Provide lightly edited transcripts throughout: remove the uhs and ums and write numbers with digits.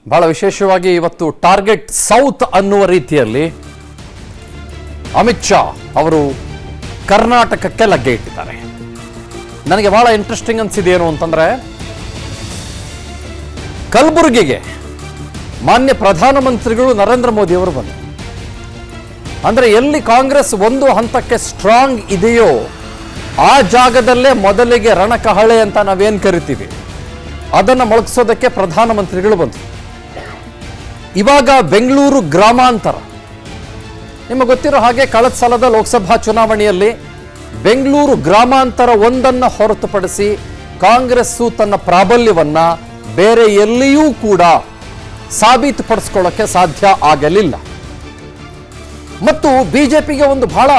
ಬಹಳ ವಿಶೇಷವಾಗಿ ಇವತ್ತು ಟಾರ್ಗೆಟ್ ಸೌತ್ ಅನ್ನುವ ರೀತಿಯಲ್ಲಿ ಅಮಿತ್ ಶಾ ಅವರು ಕರ್ನಾಟಕಕ್ಕೆ ಲಗ್ಗೆ ಇಟ್ಟಿದ್ದಾರೆ. ನನಗೆ ಬಹಳ ಇಂಟ್ರೆಸ್ಟಿಂಗ್ ಅನ್ಸಿದೆ ಏನು ಅಂತಂದ್ರೆ, ಕಲಬುರಗಿಗೆ ಮಾನ್ಯ ಪ್ರಧಾನಮಂತ್ರಿಗಳು ನರೇಂದ್ರ ಮೋದಿ ಅವರು ಬಂದರು. ಅಂದ್ರೆ ಎಲ್ಲಿ ಕಾಂಗ್ರೆಸ್ ಒಂದು ಹಂತಕ್ಕೆ ಸ್ಟ್ರಾಂಗ್ ಇದೆಯೋ ಆ ಜಾಗದಲ್ಲೇ ಮೊದಲಿಗೆ ರಣಕಹಳೆ ಅಂತ ನಾವೇನು ಕರಿತೀವಿ ಅದನ್ನು ಮೊಳಗಿಸೋದಕ್ಕೆ ಪ್ರಧಾನಮಂತ್ರಿಗಳು ಬಂದರು. ಇವಾಗ ಬೆಂಗಳೂರು ಗ್ರಾಮಾಂತರ, ನಿಮಗೆ ಗೊತ್ತಿರೋ ಹಾಗೆ ಕಳೆದ ಸಲದ ಲೋಕಸಭಾ ಚುನಾವಣೆಯಲ್ಲಿ ಬೆಂಗಳೂರು ಗ್ರಾಮಾಂತರ ಒಂದನ್ನು ಹೊರತುಪಡಿಸಿ ಕಾಂಗ್ರೆಸ್ಸು ತನ್ನ ಪ್ರಾಬಲ್ಯವನ್ನ ಬೇರೆ ಎಲ್ಲಿಯೂ ಕೂಡ ಸಾಬೀತುಪಡಿಸ್ಕೊಳ್ಳೋಕ್ಕೆ ಸಾಧ್ಯ ಆಗಲಿಲ್ಲ. ಮತ್ತು ಬಿಜೆಪಿಗೆ ಒಂದು ಬಹಳ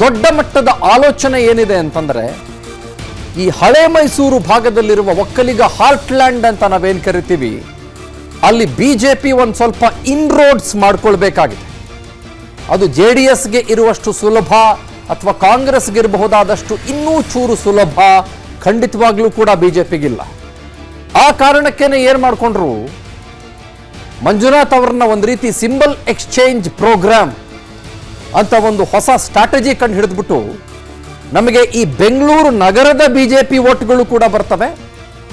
ದೊಡ್ಡ ಮಟ್ಟದ ಆಲೋಚನೆ ಏನಿದೆ ಅಂತಂದ್ರೆ, ಈ ಹಳೆ ಮೈಸೂರು ಭಾಗದಲ್ಲಿರುವ ಒಕ್ಕಲಿಗ ಹಾರ್ಟ್ಲ್ಯಾಂಡ್ ಅಂತ ನಾವೇನು ಕರಿತೀವಿ, ಅಲ್ಲಿ ಬಿಜೆಪಿ ಒಂದು ಸ್ವಲ್ಪ ಇನ್ರೋಡ್ಸ್ ಮಾಡ್ಕೊಳ್ಬೇಕಾಗಿದೆ. ಅದು JDSಗೆ ಇರುವಷ್ಟು ಸುಲಭ ಅಥವಾ ಕಾಂಗ್ರೆಸ್ಗೆ ಇರಬಹುದಾದಷ್ಟು ಇನ್ನೂ ಚೂರು ಸುಲಭ ಖಂಡಿತವಾಗ್ಲೂ ಕೂಡ ಬಿಜೆಪಿಗಿಲ್ಲ. ಆ ಕಾರಣಕ್ಕೇನೆ ಏನು ಮಾಡಿಕೊಂಡ್ರು, ಮಂಜುನಾಥ್ ಅವರನ್ನ ಒಂದು ರೀತಿ ಸಿಂಬಲ್ ಎಕ್ಸ್ಚೇಂಜ್ ಪ್ರೋಗ್ರಾಮ್ ಅಂತ ಒಂದು ಹೊಸ ಸ್ಟ್ರಾಟಜಿ ಕಂಡು ಹಿಡಿದ್ಬಿಟ್ಟು ನಮಗೆ ಈ ಬೆಂಗಳೂರು ನಗರದ ಬಿಜೆಪಿ ಓಟ್ಗಳು ಕೂಡ ಬರ್ತವೆ,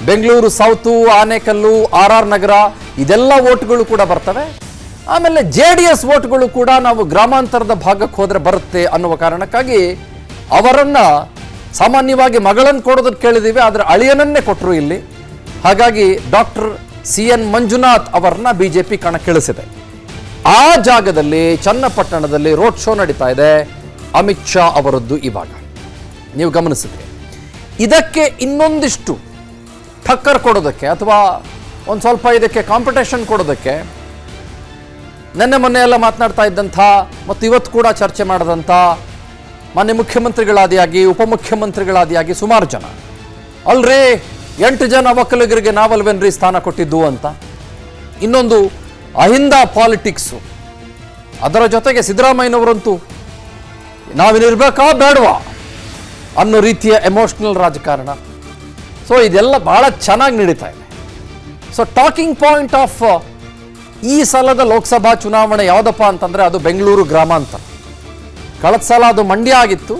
ಬೆಂಗಳೂರು ಸೌತು, ಆನೇಕಲ್ಲು, RR ನಗರ ಇದೆಲ್ಲ ಓಟ್ಗಳು ಕೂಡ ಬರ್ತವೆ, ಆಮೇಲೆ JDS ಓಟ್ಗಳು ಕೂಡ ನಾವು ಗ್ರಾಮಾಂತರದ ಭಾಗಕ್ಕೆ ಹೋದ್ರೆ ಬರುತ್ತೆ ಅನ್ನುವ ಕಾರಣಕ್ಕಾಗಿ ಅವರನ್ನ ಸಾಮಾನ್ಯವಾಗಿ ಮಗಳನ್ನು ಕೊಡೋದಕ್ಕೆ ಕೇಳಿದ್ದೀವಿ, ಆದರೆ ಅಳಿಯನನ್ನೇ ಕೊಟ್ಟರು ಇಲ್ಲಿ. ಹಾಗಾಗಿ ಡಾಕ್ಟರ್ CN ಮಂಜುನಾಥ್ ಅವರನ್ನ ಬಿಜೆಪಿ ಕಣಕ್ಕಿಳಿಸಿದೆ. ಆ ಜಾಗದಲ್ಲಿ ಚನ್ನಪಟ್ಟಣದಲ್ಲಿ ರೋಡ್ ಶೋ ನಡೀತಾ ಇದೆ ಅಮಿತ್ ಶಾ ಅವರದ್ದು. ಇವಾಗ ನೀವು ಗಮನಿಸಿದ್ರೆ ಇದಕ್ಕೆ ಇನ್ನೊಂದಿಷ್ಟು ಟಕ್ಕರ್ ಕೊಡೋದಕ್ಕೆ ಅಥವಾ ಒಂದು ಸ್ವಲ್ಪ ಇದಕ್ಕೆ ಕಾಂಪಿಟೇಷನ್ ಕೊಡೋದಕ್ಕೆ ನೆನ್ನೆ ಮೊನ್ನೆ ಎಲ್ಲ ಮಾತನಾಡ್ತಾ ಇದ್ದಂಥ ಮತ್ತು ಇವತ್ತು ಕೂಡ ಚರ್ಚೆ ಮಾಡಿದಂಥ ಮಾನ್ಯ ಮುಖ್ಯಮಂತ್ರಿಗಳಾದಿಯಾಗಿ ಉಪಮುಖ್ಯಮಂತ್ರಿಗಳಾದಿಯಾಗಿ ಸುಮಾರು ಜನ, ಅಲ್ರೇ 8 ಜನ ಒಕ್ಕಲಿಗರಿಗೆ ನಾವಲ್ವೇನ್ರಿ ಸ್ಥಾನ ಕೊಟ್ಟಿದ್ದು ಅಂತ. ಇನ್ನೊಂದು ಅಹಿಂದ ಪಾಲಿಟಿಕ್ಸು, ಅದರ ಜೊತೆಗೆ ಸಿದ್ದರಾಮಯ್ಯನವರಂತೂ ನಾವಿನಿರ್ಬೇಕಾ ಬೇಡವಾ ಅನ್ನೋ ರೀತಿಯ ಎಮೋಷನಲ್ ರಾಜಕಾರಣ. ಸೊ ಇದೆಲ್ಲ ಬಹಳ ಚೆನ್ನಾಗಿ ನಡೀತಾ ಇದೆ. ಸೊ ಟಾಕಿಂಗ್ ಪಾಯಿಂಟ್ ಆಫ್ ಈ ಸಲದ ಲೋಕಸಭಾ ಚುನಾವಣೆ ಯಾವುದಪ್ಪ ಅಂತಂದರೆ ಅದು ಬೆಂಗಳೂರು ಗ್ರಾಮಾಂತರ. ಕಳೆದ ಸಲ ಅದು ಮಂಡ್ಯ ಆಗಿತ್ತು,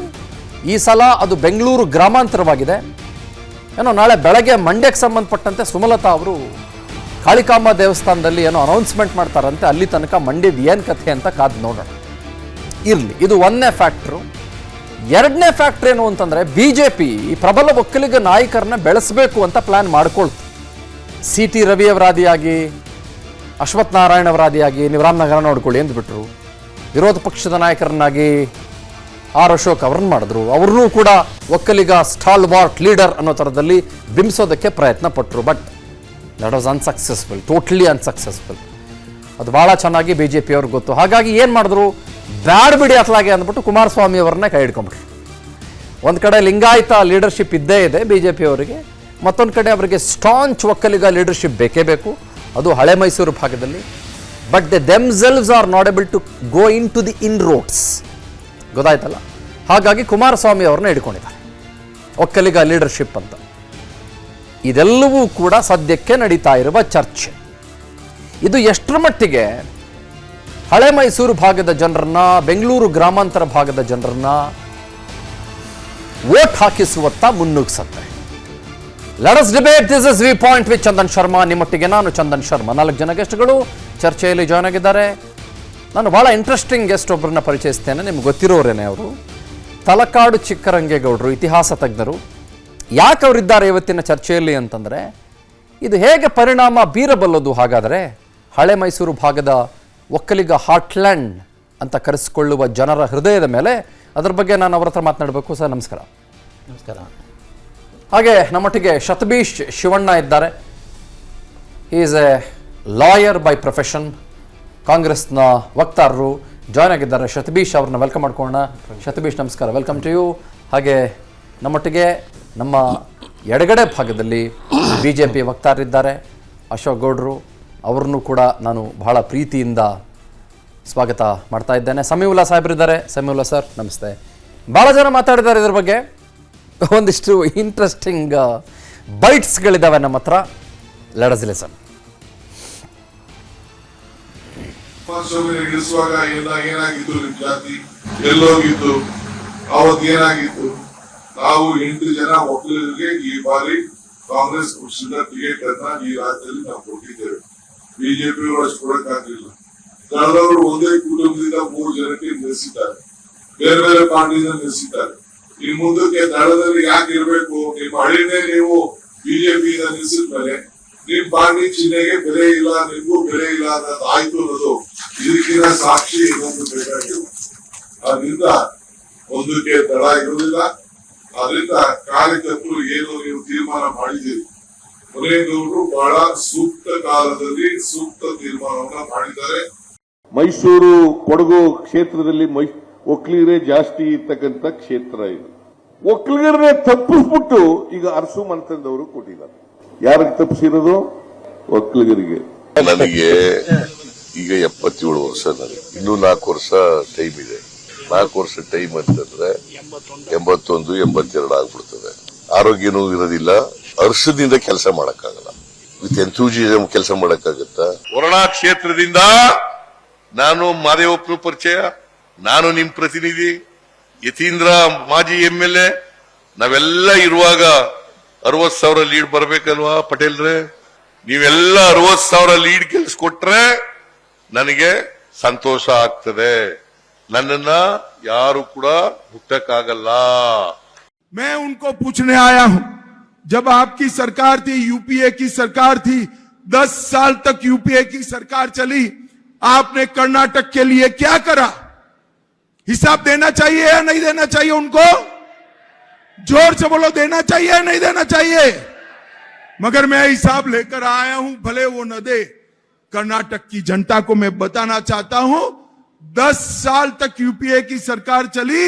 ಈ ಸಲ ಅದು ಬೆಂಗಳೂರು ಗ್ರಾಮಾಂತರವಾಗಿದೆ. ಏನೋ ನಾಳೆ ಬೆಳಗ್ಗೆ ಮಂಡ್ಯಕ್ಕೆ ಸಂಬಂಧಪಟ್ಟಂತೆ ಸುಮಲತಾ ಅವರು ಕಾಳಿಕಾಂಬ ದೇವಸ್ಥಾನದಲ್ಲಿ ಏನೋ ಅನೌನ್ಸ್ಮೆಂಟ್ ಮಾಡ್ತಾರಂತೆ, ಅಲ್ಲಿ ತನಕ ಮಂಡ್ಯದ ಏನು ಕಥೆ ಅಂತ ಕಾದು ನೋಡೋಣ. ಇರಲಿ, ಇದು ಒಂದನೇ ಫ್ಯಾಕ್ಟ್ರು. ಎರಡನೇ ಫ್ಯಾಕ್ಟ್ರ್ ಏನು ಅಂತಂದರೆ, ಬಿಜೆಪಿ ಈ ಪ್ರಬಲ ಒಕ್ಕಲಿಗ ನಾಯಕರನ್ನ ಬೆಳೆಸಬೇಕು ಅಂತ ಪ್ಲ್ಯಾನ್ ಮಾಡ್ಕೊಳ್ತು. CT ರವಿಯವರಾದಿಯಾಗಿ, ಅಶ್ವಥ್ ನಾರಾಯಣ ಅವರಾದಿಯಾಗಿ ನೀವು ರಾಮನಗರ ನೋಡ್ಕೊಳ್ಳಿ ಅಂದ್ಬಿಟ್ರು. ವಿರೋಧ ಪಕ್ಷದ ನಾಯಕರನ್ನಾಗಿ R ಅಶೋಕ್ ಅವ್ರನ್ನ ಮಾಡಿದ್ರು. ಅವ್ರನ್ನೂ ಕೂಡ ಒಕ್ಕಲಿಗ ಸ್ಟಾಲ್ ವಾರ್ಟ್ ಲೀಡರ್ ಅನ್ನೋ ಥರದಲ್ಲಿ ಬಿಂಬಿಸೋದಕ್ಕೆ ಪ್ರಯತ್ನ ಪಟ್ಟರು. But that was unsuccessful, totally unsuccessful. ಅದು ಭಾಳ ಚೆನ್ನಾಗಿ BJP ಅವ್ರಿಗೆ ಗೊತ್ತು. ಹಾಗಾಗಿ ಏನು ಮಾಡಿದ್ರು, ಬ್ಯಾಡ್ ಬಿಡಿ ಅತ್ಲಾಗೆ ಅಂದ್ಬಿಟ್ಟು ಕುಮಾರಸ್ವಾಮಿ ಅವ್ರನ್ನ ಕೈ ಹಿಡ್ಕೊಂಡ್ಬಿಟ್ರು. ಒಂದು ಕಡೆ ಲಿಂಗಾಯತ ಲೀಡರ್ಶಿಪ್ ಇದ್ದೇ ಇದೆ BJP ಅವರಿಗೆ, ಮತ್ತೊಂದು ಕಡೆ ಅವರಿಗೆ ಸ್ಟಾಂಚ್ ಒಕ್ಕಲಿಗ ಲೀಡರ್ಶಿಪ್ ಬೇಕೇ ಬೇಕು, ಅದು ಹಳೆ ಮೈಸೂರು ಭಾಗದಲ್ಲಿ. But they themselves are not able to go into the inroads, ಗೊತ್ತಾಯ್ತಲ್ಲ. ಹಾಗಾಗಿ ಕುಮಾರಸ್ವಾಮಿ ಅವ್ರನ್ನ ಹಿಡ್ಕೊಂಡಿದ್ದಾರೆ ಒಕ್ಕಲಿಗ ಲೀಡರ್ಶಿಪ್ ಅಂತ. ಇದೆಲ್ಲವೂ ಕೂಡ ಸದ್ಯಕ್ಕೆ ನಡೀತಾ ಇರುವ ಚರ್ಚೆ. ಇದು ಎಷ್ಟರ ಮಟ್ಟಿಗೆ ಹಳೆ ಮೈಸೂರು ಭಾಗದ ಜನರನ್ನ, ಬೆಂಗಳೂರು ಗ್ರಾಮಾಂತರ ಭಾಗದ ಜನರನ್ನ ವೋಟ್ ಹಾಕಿಸುವತ್ತ ಮುನ್ನುಗ್ಸತ್ತೆ. Let us debate this is we point with Chandan Sharma. ನಿಮ್ಮೊಟ್ಟಿಗೆ ನಾನು ಚಂದನ್ ಶರ್ಮಾ. 4 ಜನ ಗೆಸ್ಟ್ಗಳು ಚರ್ಚೆಯಲ್ಲಿ ಜಾಯ್ನ್ ಆಗಿದ್ದಾರೆ. ನಾನು ಬಹಳ ಇಂಟ್ರೆಸ್ಟಿಂಗ್ ಗೆಸ್ಟ್ ಒಬ್ಬರನ್ನ ಪರಿಚಯಿಸ್ತೇನೆ, ನಿಮ್ಗೆ ಗೊತ್ತಿರೋರೇನೆ. ಅವರು ತಲಕಾಡು ಚಿಕ್ಕರಂಗೇಗೌಡರು, ಇತಿಹಾಸ ತಜ್ಞರು. ಯಾಕೆ ಅವರಿದ್ದಾರೆ ಇವತ್ತಿನ ಚರ್ಚೆಯಲ್ಲಿ ಅಂತಂದರೆ, ಇದು ಹೇಗೆ ಪರಿಣಾಮ ಬೀರಬಲ್ಲದು ಹಾಗಾದರೆ ಹಳೆ ಮೈಸೂರು ಭಾಗದ ಒಕ್ಕಲಿಗ ಹಾರ್ಟ್ಲ್ಯಾಂಡ್ ಅಂತ ಕರೆಸಿಕೊಳ್ಳುವ ಜನರ ಹೃದಯದ ಮೇಲೆ, ಅದರ ಬಗ್ಗೆ ನಾನು ಅವರ ಹತ್ರ ಮಾತನಾಡಬೇಕು. ಸರ್ ನಮಸ್ಕಾರ. ನಮಸ್ಕಾರ. ಹಾಗೆ ನಮ್ಮೊಟ್ಟಿಗೆ ಶತಬೀಶ್ ಶಿವಣ್ಣ ಇದ್ದಾರೆ. He is A lawyer by profession, ಕಾಂಗ್ರೆಸ್ನ ವಕ್ತಾರರು ಜಾಯ್ನ್ ಆಗಿದ್ದಾರೆ. ಶತಬೀಶ್ ಅವ್ರನ್ನ ವೆಲ್ಕಮ್ ಮಾಡ್ಕೊಳ್ಳೋಣ. ಶತಬೀಶ್ ನಮಸ್ಕಾರ, ವೆಲ್ಕಮ್ ಟು ಯು. ಹಾಗೆ ನಮ್ಮೊಟ್ಟಿಗೆ ನಮ್ಮ ಎಡಗಡೆ ಭಾಗದಲ್ಲಿ BJP ವಕ್ತಾರರಿದ್ದಾರೆ ಅಶೋಕ್ ಗೌಡ್ರು, ಅವ್ರನ್ನೂ ಕೂಡ ನಾನು ಬಹಳ ಪ್ರೀತಿಯಿಂದ ಸ್ವಾಗತ ಮಾಡ್ತಾ ಇದ್ದೇನೆ. ಸಮೀವುಲ್ಲಾ ಸಾಹೇಬ್ರಿದ್ದಾರೆ. ಸಮೀವುಲ್ಲಾ ಸರ್ ನಮಸ್ತೆ. ಭಾಳ ಜನ ಮಾತಾಡಿದ್ದಾರೆ ಇದ್ರ ಬಗ್ಗೆ, ಒಂದಿಷ್ಟು ಇಂಟ್ರೆಸ್ಟಿಂಗ್ ಬೈಟ್ಸ್ಗಳಿದ್ದಾವೆ ನಮ್ಮ ಹತ್ರ. Let us listen. ಕುಮಾರಸ್ವಾಮಿ ಗೆಲ್ಲಿಸುವಾಗ ಏನಾಗಿತ್ತು ನಿಮ್ ಜಾತಿ ಎಲ್ಲೋಗಿತ್ತು ಅವತ್ ಏನಾಗಿತ್ತು ನಾವು 8 ಜನ ಒಕ್ಕಲಿಗರಿಗೆ ಈ ಬಾರಿ ಕಾಂಗ್ರೆಸ್ ಪಕ್ಷದ ಟಿಕೆಟ್ ಅನ್ನ ಈ ರಾಜ್ಯದಲ್ಲಿ ನಾವು ಕೊಟ್ಟಿದ್ದೇವೆ ಬಿಜೆಪಿ ಅಷ್ಟು ಕೊಡಕ್ಕಾಗಲಿಲ್ಲ ಕಳೆದವರು ಒಂದೇ ಕುಟುಂಬದಿಂದ 3 ಜನಕ್ಕೆ ನಿಲ್ಲಿಸಿದ್ದಾರೆ ಬೇರೆ ಬೇರೆ ಪಾರ್ಟಿಯಿಂದ ನಿಲ್ಲಿಸಿದ್ದಾರೆ ಈ ಮುಂದಕ್ಕೆ ದಳದಲ್ಲಿ ಯಾಕೆ ಇರ್ಬೇಕು ನಿಮ್ಮ ಹಳ್ಳಿನೇ ನೀವು ಬಿಜೆಪಿಯಿಂದ ನಿಲ್ಲಿಸಿದ ಮೇಲೆ ನಿಮ್ ಪಾರ್ಟಿ ಚಿಹ್ನೆಗೆ ಬೆಲೆ ಇಲ್ಲ ನಿಮ್ಗೂ ಬೆಲೆ ಇಲ್ಲ ಅನ್ನೋದು ಆಯ್ತು ಅನ್ನೋದು ಇದಕ್ಕಿಂತ ಸಾಕ್ಷಿ ಇನ್ನೊಂದು ಬೇಕಾಗಿಲ್ಲ ಅದರಿಂದ ಒಂದಕ್ಕೆ ದಳ ಇರುವುದಿಲ್ಲ ಅದರಿಂದ ಕಾರ್ಯಕರ್ತರು ಏನು ನೀವು ತೀರ್ಮಾನ ಮಾಡಿದ್ದೀರಿ ಮುನೇಗೌಡರು ಬಹಳ ಸೂಕ್ತ ಕಾಲದಲ್ಲಿ ಸೂಕ್ತ ತೀರ್ಮಾನವನ್ನ ಮಾಡಿದ್ದಾರೆ ಮೈಸೂರು ಕೊಡಗು ಕ್ಷೇತ್ರದಲ್ಲಿ ಒಕ್ಕಲಿಗರೇ ಜಾಸ್ತಿ ಇರ್ತಕ್ಕಂಥ ಕ್ಷೇತ್ರ ಇದು ಒಕ್ಕಲಿಗರನ್ನೇ ತಪ್ಪಿಸ್ಬಿಟ್ಟು ಈಗ ಅರಸು ಮನೆತನದವರು ಕೊಟ್ಟಿದ್ದಾರೆ ಯಾರಿಗೆ ತಪ್ಪಿಸಿರೋದು ಒಕ್ಕಲಿಗರಿಗೆ ನನಗೆ ಈಗ 77 ವರ್ಷ ನನಗೆ ಇನ್ನೂ 4 ವರ್ಷ ಟೈಮ್ ಇದೆ 4 ವರ್ಷ ಟೈಮ್ ಅಂತಂದ್ರೆ 81 82 ಆಗ್ಬಿಡ್ತದೆ ಆರೋಗ್ಯನೂ ಇರೋದಿಲ್ಲ ಹರ್ಷದಿಂದ ಕೆಲಸ ಮಾಡಕ್ಕಾಗಲ್ಲ ವಿತ್ ಎಂಥೂಸಿಯಂ ಕೆಲಸ ಮಾಡಕ್ಕಾಗತ್ತಾ ವರುಣಾ ಕ್ಷೇತ್ರದಿಂದ ನಾನು ಮಾದೇವಪ್ಪನ ಪರಿಚಯ ನಾನು ನಿಮ್ ಪ್ರತಿನಿಧಿ ಯತೀಂದ್ರ ಮಾಜಿ MLA ನಾವೆಲ್ಲ ಇರುವಾಗ 60,000 ಲೀಡ್ ಬರ್ಬೇಕಲ್ವಾ ಪಟೇಲ್ರೆ ನೀವೆಲ್ಲ 60,000 ಲೀಡ್ ಗೆಲ್ಸ್ಕೊಟ್ರೆ ನನಗೆ ಸಂತೋಷ ಆಗ್ತದೆ ನನ್ನನ್ನ ಯಾರು ಕೂಡ ಹುಟ್ಟಕ್ಕಾಗಲ್ಲ मैं उनको पूछने आया हूं जब आपकी सरकार थी यूपीए की सरकार थी 10 साल तक यूपीए की सरकार चली आपने कर्नाटक के लिए क्या करा हिसाब देना चाहिए या नहीं देना चाहिए उनको जोर से बोलो देना चाहिए या नहीं देना चाहिए मगर मैं हिसाब लेकर आया हूं भले वो न दे कर्नाटक की जनता को मैं बताना चाहता हूं 10 साल तक यूपीए की सरकार चली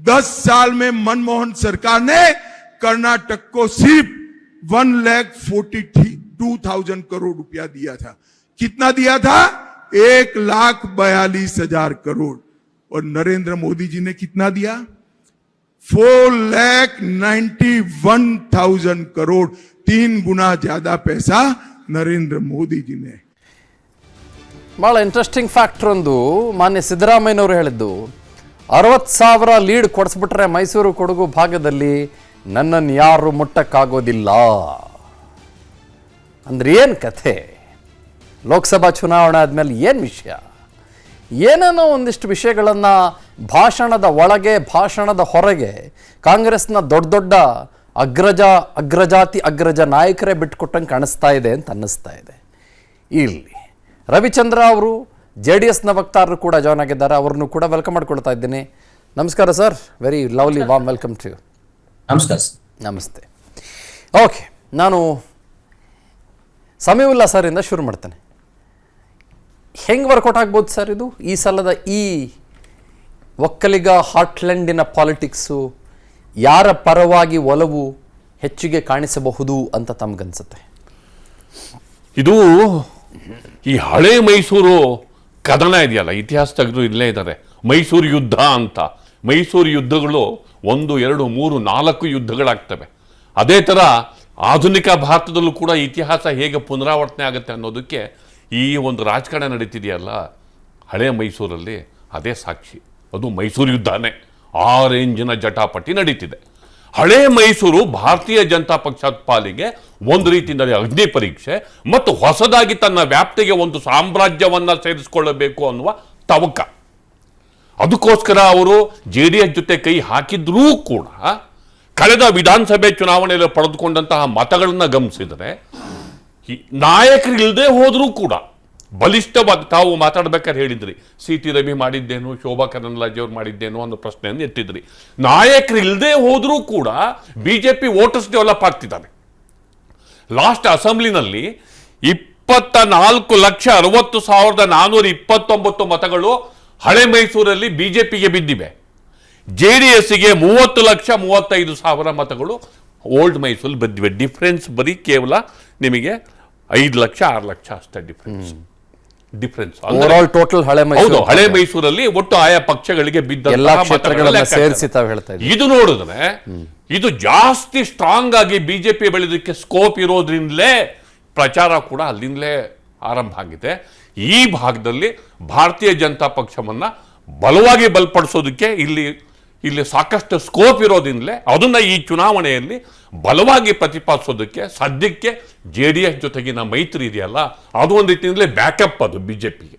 10 साल में मनमोहन सरकार ने कर्नाटक को सिर्फ 1,42,000 करोड़ रुपया दिया था कितना दिया था 1,42,000 करोड़ और नरेंद्र मोदी जी ने कितना दिया 4,91,000 करोड़ 3 गुना ज्यादा पैसा नरेंद्र मोदी जी ने ಭಾಳ ಇಂಟ್ರೆಸ್ಟಿಂಗ್ ಫ್ಯಾಕ್ಟರ್ ಒಂದು ಮಾನ್ಯ ಸಿದ್ದರಾಮಯ್ಯನವರು ಹೇಳಿದ್ದು 60,000 ಲೀಡ್ ಕೊಡಿಸ್ಬಿಟ್ರೆ ಮೈಸೂರು ಕೊಡಗು ಭಾಗದಲ್ಲಿ ನನ್ನನ್ನು ಯಾರು ಮುಟ್ಟಕ್ಕಾಗೋದಿಲ್ಲ ಅಂದ್ರೆ ಏನು ಕಥೆ ಲೋಕಸಭಾ ಚುನಾವಣೆ ಆದಮೇಲೆ ಏನು ವಿಷಯ ಏನೇನೋ ಒಂದಿಷ್ಟು ವಿಷಯಗಳನ್ನು ಭಾಷಣದ ಒಳಗೆ ಭಾಷಣದ ಹೊರಗೆ ಕಾಂಗ್ರೆಸ್ನ ದೊಡ್ಡ ದೊಡ್ಡ ಅಗ್ರಜ ನಾಯಕರೇ ಬಿಟ್ಕೊಟ್ಟಂಗೆ ಕಾಣಿಸ್ತಾ ಇದೆ ಅಂತ ಅನ್ನಿಸ್ತಾ ಇದೆ ಇಲ್ಲಿ ರವಿಚಂದ್ರ ಅವರು JDSನ ವಕ್ತಾರರು ಕೂಡ ಜಾಯ್ನ್ ಆಗಿದ್ದಾರೆ ಅವ್ರನ್ನು ಕೂಡ ವೆಲ್ಕಮ್ ಮಾಡ್ಕೊಳ್ತಾ ಇದ್ದೀನಿ ನಮಸ್ಕಾರ sir very lovely warm welcome to you ನಮಸ್ಕಾರ ನಮಸ್ತೆ ಓಕೆ ನಾನು ಸಮೀವುಲ್ಲಾ ಸರಿಂದ ಶುರು ಮಾಡ್ತೇನೆ ಹೆಂಗೆ ವರ್ಕೌಟ್ ಆಗ್ಬೋದು ಸರ್ ಇದು ಈ ಸಲದ ಈ ಒಕ್ಕಲಿಗ ಹಾರ್ಟ್ಲ್ಯಾಂಡಿನ ಪಾಲಿಟಿಕ್ಸು ಯಾರ ಪರವಾಗಿ ಒಲವು ಹೆಚ್ಚಿಗೆ ಕಾಣಿಸಬಹುದು ಅಂತ ತಮಗನ್ಸುತ್ತೆ ಇದು ಈ ಹಳೆ ಮೈಸೂರು ಕದನ ಇದೆಯಲ್ಲ ಇತಿಹಾಸ ತೆಗೆದು ಇಲ್ಲೇ ಇದ್ದಾರೆ ಮೈಸೂರು ಯುದ್ಧ ಅಂತ ಮೈಸೂರು ಯುದ್ಧಗಳು 1 2 3 4 ಯುದ್ಧಗಳಾಗ್ತವೆ ಅದೇ ಥರ ಆಧುನಿಕ ಭಾರತದಲ್ಲೂ ಕೂಡ ಇತಿಹಾಸ ಹೇಗೆ ಪುನರಾವರ್ತನೆ ಆಗುತ್ತೆ ಅನ್ನೋದಕ್ಕೆ ಈ ಒಂದು ರಾಜಕಾರಣ ನಡೀತಿದೆಯಲ್ಲ ಹಳೆ ಮೈಸೂರಲ್ಲಿ ಅದೇ ಸಾಕ್ಷಿ ಅದು ಮೈಸೂರು ಯುದ್ಧನೇ ಆ ರೇಂಜಿನ ಜಟಾಪಟಿ ನಡೀತಿದೆ ಹಳೆ ಮೈಸೂರು ಭಾರತೀಯ ಜನತಾ ಪಕ್ಷದ ಪಾಲಿಗೆ ಒಂದು ರೀತಿಯಲ್ಲಿ ಅಗ್ನಿ ಪರೀಕ್ಷೆ ಮತ್ತು ಹೊಸದಾಗಿ ತನ್ನ ವ್ಯಾಪ್ತಿಗೆ ಒಂದು ಸಾಮ್ರಾಜ್ಯವನ್ನ ಸೇರಿಸಿಕೊಳ್ಳಬೇಕು ಅನ್ನುವ ತವಕ ಅದಕ್ಕೋಸ್ಕರ ಅವರು JDS ಜೊತೆ ಕೈ ಹಾಕಿದ್ರೂ ಕೂಡ ಕಳೆದ ವಿಧಾನಸಭೆ ಚುನಾವಣೆಯಲ್ಲಿ ಪಡೆದುಕೊಂಡಂತಹ ಮತಗಳನ್ನ ಗಮನಿಸಿದರೆ ನಾಯಕರಿಲ್ಲದೆ ಹೋದರೂ ಕೂಡ ಬಲಿಷ್ಠವಾದ ತಾವು ಮಾತಾಡ್ಬೇಕಾದ್ರೆ ಹೇಳಿದ್ರಿ CT ರವಿ ಮಾಡಿದ್ದೇನು ಶೋಭಾ ಕರಂದ್ಲಾಜೆ ಅವ್ರು ಮಾಡಿದ್ದೇನು ಅನ್ನೋ ಪ್ರಶ್ನೆಯನ್ನು ಎತ್ತಿದ್ರಿ ನಾಯಕರಿಲ್ಲದೆ ಹೋದರೂ ಕೂಡ BJP ವೋಟರ್ಸ್ ಡೆವಲಪ್ ಆಗ್ತಿದ್ದಾರೆ ಲಾಸ್ಟ್ ಅಸೆಂಬ್ಲಿನಲ್ಲಿ 24,60,429 ಮತಗಳು ಹಳೆ ಮೈಸೂರಲ್ಲಿ BJPಗೆ ಬಿದ್ದಿವೆ JDSಗೆ 30,35,000 ಮತಗಳು ಓಲ್ಡ್ ಮೈಸೂರಲ್ಲಿ ಬಿದ್ದಿವೆ ಡಿಫ್ರೆನ್ಸ್ ಬರೀ ಕೇವಲ ನಿಮಗೆ 5 ಲಕ್ಷ 6 ಲಕ್ಷ ಅಷ್ಟೇ ಡಿಫ್ರೆನ್ಸ್ ಓವರಾಲ್ ಟೋಟಲ್ ಹಳೆ ಮೈಸೂರಲ್ಲಿ ಒಟ್ಟು ಆಯಾ ಪಕ್ಷಗಳಿಗೆ ಬಿದ್ದ ಇದು ನೋಡಿದ್ರೆ ಇದು ಜಾಸ್ತಿ ಸ್ಟ್ರಾಂಗ್ ಆಗಿ ಬಿಜೆಪಿ ಬೆಳೆದಕ್ಕೆ ಸ್ಕೋಪ್ ಇರೋದ್ರಿಂದಲೇ ಪ್ರಚಾರ ಕೂಡ ಅಲ್ಲಿಂದಲೇ ಆರಂಭ ಆಗಿದೆ. ಈ ಭಾಗದಲ್ಲಿ ಭಾರತೀಯ ಜನತಾ ಪಕ್ಷವನ್ನು ಬಲವಾಗಿ ಬಲಪಡಿಸೋದಕ್ಕೆ ಇಲ್ಲಿ ಸಾಕಷ್ಟು ಸ್ಕೋಪ್ ಇರೋದ್ರಿಂದಲೇ ಅದನ್ನು ಈ ಚುನಾವಣೆಯಲ್ಲಿ ಬಲವಾಗಿ ಪ್ರತಿಪಾದಿಸೋದಕ್ಕೆ ಸದ್ಯಕ್ಕೆ JDS ಜೊತೆಗಿನ ಮೈತ್ರಿ ಇದೆಯಲ್ಲ, ಅದು ಒಂದು ರೀತಿಯಿಂದಲೇ ಬ್ಯಾಕಪ್ ಅದು BJPಗೆ.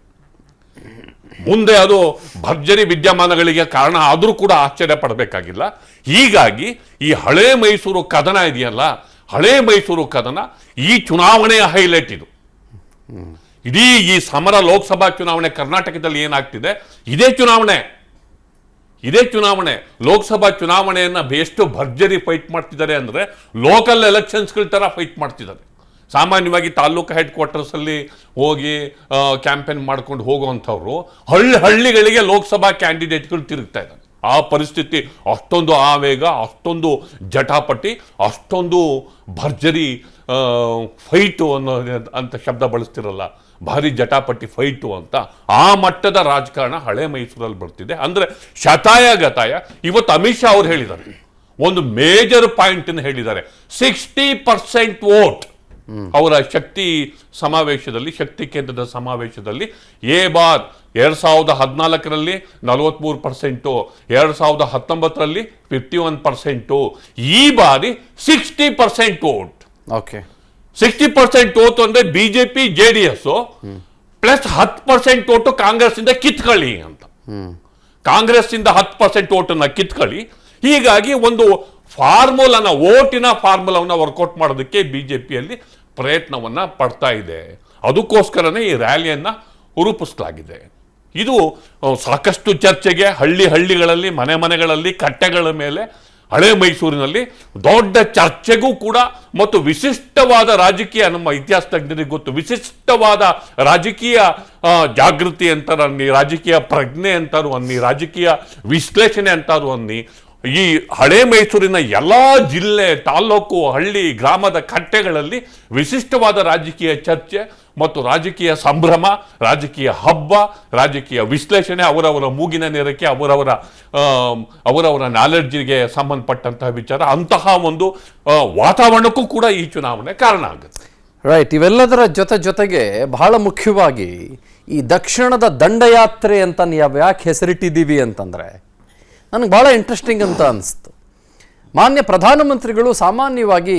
ಮುಂದೆ ಅದು ಭರ್ಜರಿ ವಿದ್ಯಮಾನಗಳಿಗೆ ಕಾರಣ ಆದರೂ ಕೂಡ ಆಶ್ಚರ್ಯ ಪಡಬೇಕಾಗಿಲ್ಲ. ಹೀಗಾಗಿ ಈ ಹಳೆ ಮೈಸೂರು ಕದನ ಇದೆಯಲ್ಲ, ಹಳೆ ಮೈಸೂರು ಕದನ ಈ ಚುನಾವಣೆಯ ಹೈಲೈಟ್ ಇದು. ಇಡೀ ಈ ಸಮರ ಲೋಕಸಭಾ ಚುನಾವಣೆ ಕರ್ನಾಟಕದಲ್ಲಿ ಏನಾಗ್ತಿದೆ, ಇದೇ ಚುನಾವಣೆ ಲೋಕಸಭಾ ಚುನಾವಣೆಯನ್ನ ಎಷ್ಟು ಭರ್ಜರಿ ಫೈಟ್ ಮಾಡ್ತಿದ್ದಾರೆ ಅಂದ್ರೆ ಲೋಕಲ್ ಎಲೆಕ್ಷನ್ಸ್ಗಳ ತರ ಫೈಟ್ ಮಾಡ್ತಿದ್ದಾರೆ. ಸಾಮಾನ್ಯವಾಗಿ ತಾಲೂಕು ಹೆಡ್ ಕ್ವಾರ್ಟರ್ಸ್ ಅಲ್ಲಿ ಹೋಗಿ ಕ್ಯಾಂಪೇನ್ ಮಾಡ್ಕೊಂಡು ಹೋಗುವಂಥವ್ರು ಹಳ್ಳಿಗಳಿಗೆ ಲೋಕಸಭಾ ಕ್ಯಾಂಡಿಡೇಟ್ಗಳು ತಿರುಗ್ತಾ ಇದ್ದಾರೆ. ಆ ಪರಿಸ್ಥಿತಿ, ಅಷ್ಟೊಂದು ಆವೇಗ, ಅಷ್ಟೊಂದು ಜಟಾಪಟಿ, ಅಷ್ಟೊಂದು ಭರ್ಜರಿ ಫೈಟು ಅಂತ ಶಬ್ದ ಬಳಸ್ತಿರಲ್ಲ, ಭಾರಿ ಜಟಾಪಟಿ ಫೈಟು ಅಂತ, ಆ ಮಟ್ಟದ ರಾಜಕಾರಣ ಹಳೆ ಮೈಸೂರಲ್ಲಿ ಬರ್ತಿದೆ. ಅಂದರೆ ಶತಾಯ ಇವತ್ತು ಅಮಿತ್ ಶಾ ಅವರು ಹೇಳಿದ್ದಾರೆ, ಒಂದು ಮೇಜರ್ ಪಾಯಿಂಟ್ ಹೇಳಿದ್ದಾರೆ, 60% ವೋಟ್ ಅವರ ಶಕ್ತಿ ಕೇಂದ್ರದ ಸಮಾವೇಶದಲ್ಲಿ 2014ರಲ್ಲಿ 43%, 2019ರಲ್ಲಿ 51%, ಈ ಬಾರಿ 60% ವೋಟ್. ಓಕೆ, 60% ವೋಟ್ ಅಂದ್ರೆ BJP JDS plus 10% vote Congress ಇಂದ ಕಿತ್ಕೊಳ್ಳಿ ಅಂತ. ಕಾಂಗ್ರೆಸ್ ಇಂದ 10% ವೋಟನ್ನ ಕಿತ್ಕೊಳ್ಳಿ. ಹೀಗಾಗಿ ಒಂದು ಫಾರ್ಮುಲಾನ, ಓಟಿನ ಫಾರ್ಮುಲಾವನ್ನ ವರ್ಕೌಟ್ ಮಾಡೋದಕ್ಕೆ ಬಿಜೆಪಿಯಲ್ಲಿ ಪ್ರಯತ್ನವನ್ನ ಪಡ್ತಾ ಇದೆ. ಅದಕ್ಕೋಸ್ಕರನೇ ಈ ರ್ಯಾಲಿಯನ್ನ ರೂಪಿಸಲಾಗಿದೆ. ಇದು ಸಾಕಷ್ಟು ಚರ್ಚೆಗೆ ಹಳ್ಳಿಗಳಲ್ಲಿ, ಮನೆಗಳಲ್ಲಿ, ಕಟ್ಟೆಗಳ ಮೇಲೆ, ಹಳೆ ಮೈಸೂರಿನಲ್ಲಿ ದೊಡ್ಡ ಚರ್ಚೆಗೂ ಕೂಡ, ಮತ್ತು ವಿಶಿಷ್ಟವಾದ ರಾಜಕೀಯ, ನಮ್ಮ ಇತಿಹಾಸ ತಜ್ಞರಿಗೆ ಗೊತ್ತು, ವಿಶಿಷ್ಟವಾದ ರಾಜಕೀಯ ಜಾಗೃತಿ ಅಂತಾರು ಅನ್ನಿ, ರಾಜಕೀಯ ಪ್ರಜ್ಞೆ ಅಂತಾರು ಅನ್ನಿ, ರಾಜಕೀಯ ವಿಶ್ಲೇಷಣೆ ಅಂತಾರು ಅನ್ನಿ, ಈ ಹಳೆ ಮೈಸೂರಿನ ಎಲ್ಲ ಜಿಲ್ಲೆ, ತಾಲೂಕು, ಹಳ್ಳಿ, ಗ್ರಾಮದ ಕಟ್ಟೆಗಳಲ್ಲಿ ವಿಶಿಷ್ಟವಾದ ರಾಜಕೀಯ ಚರ್ಚೆ ಮತ್ತು ರಾಜಕೀಯ ಸಂಭ್ರಮ, ರಾಜಕೀಯ ಹಬ್ಬ, ರಾಜಕೀಯ ವಿಶ್ಲೇಷಣೆ, ಅವರವರ ಮೂಗಿನ ನೇರಕ್ಕೆ, ಅವರವರ ನಾಲೆಡ್ಜಿಗೆ ಸಂಬಂಧಪಟ್ಟಂತಹ ವಿಚಾರ, ಅಂತಹ ಒಂದು ವಾತಾವರಣಕ್ಕೂ ಕೂಡ ಈ ಚುನಾವಣೆ ಕಾರಣ ಆಗುತ್ತೆ. ರೈಟ್. ಇವೆಲ್ಲದರ ಜೊತೆಗೆ ಬಹಳ ಮುಖ್ಯವಾಗಿ ಈ ದಕ್ಷಿಣದ ದಂಡಯಾತ್ರೆ ಅಂತ ಯಾಕೆ ಹೆಸರಿಟ್ಟಿದ್ದೀವಿ ಅಂತಂದರೆ ನನಗೆ ಭಾಳ ಇಂಟ್ರೆಸ್ಟಿಂಗ್ ಅಂತ ಅನಿಸ್ತು. ಮಾನ್ಯ ಪ್ರಧಾನಮಂತ್ರಿಗಳು ಸಾಮಾನ್ಯವಾಗಿ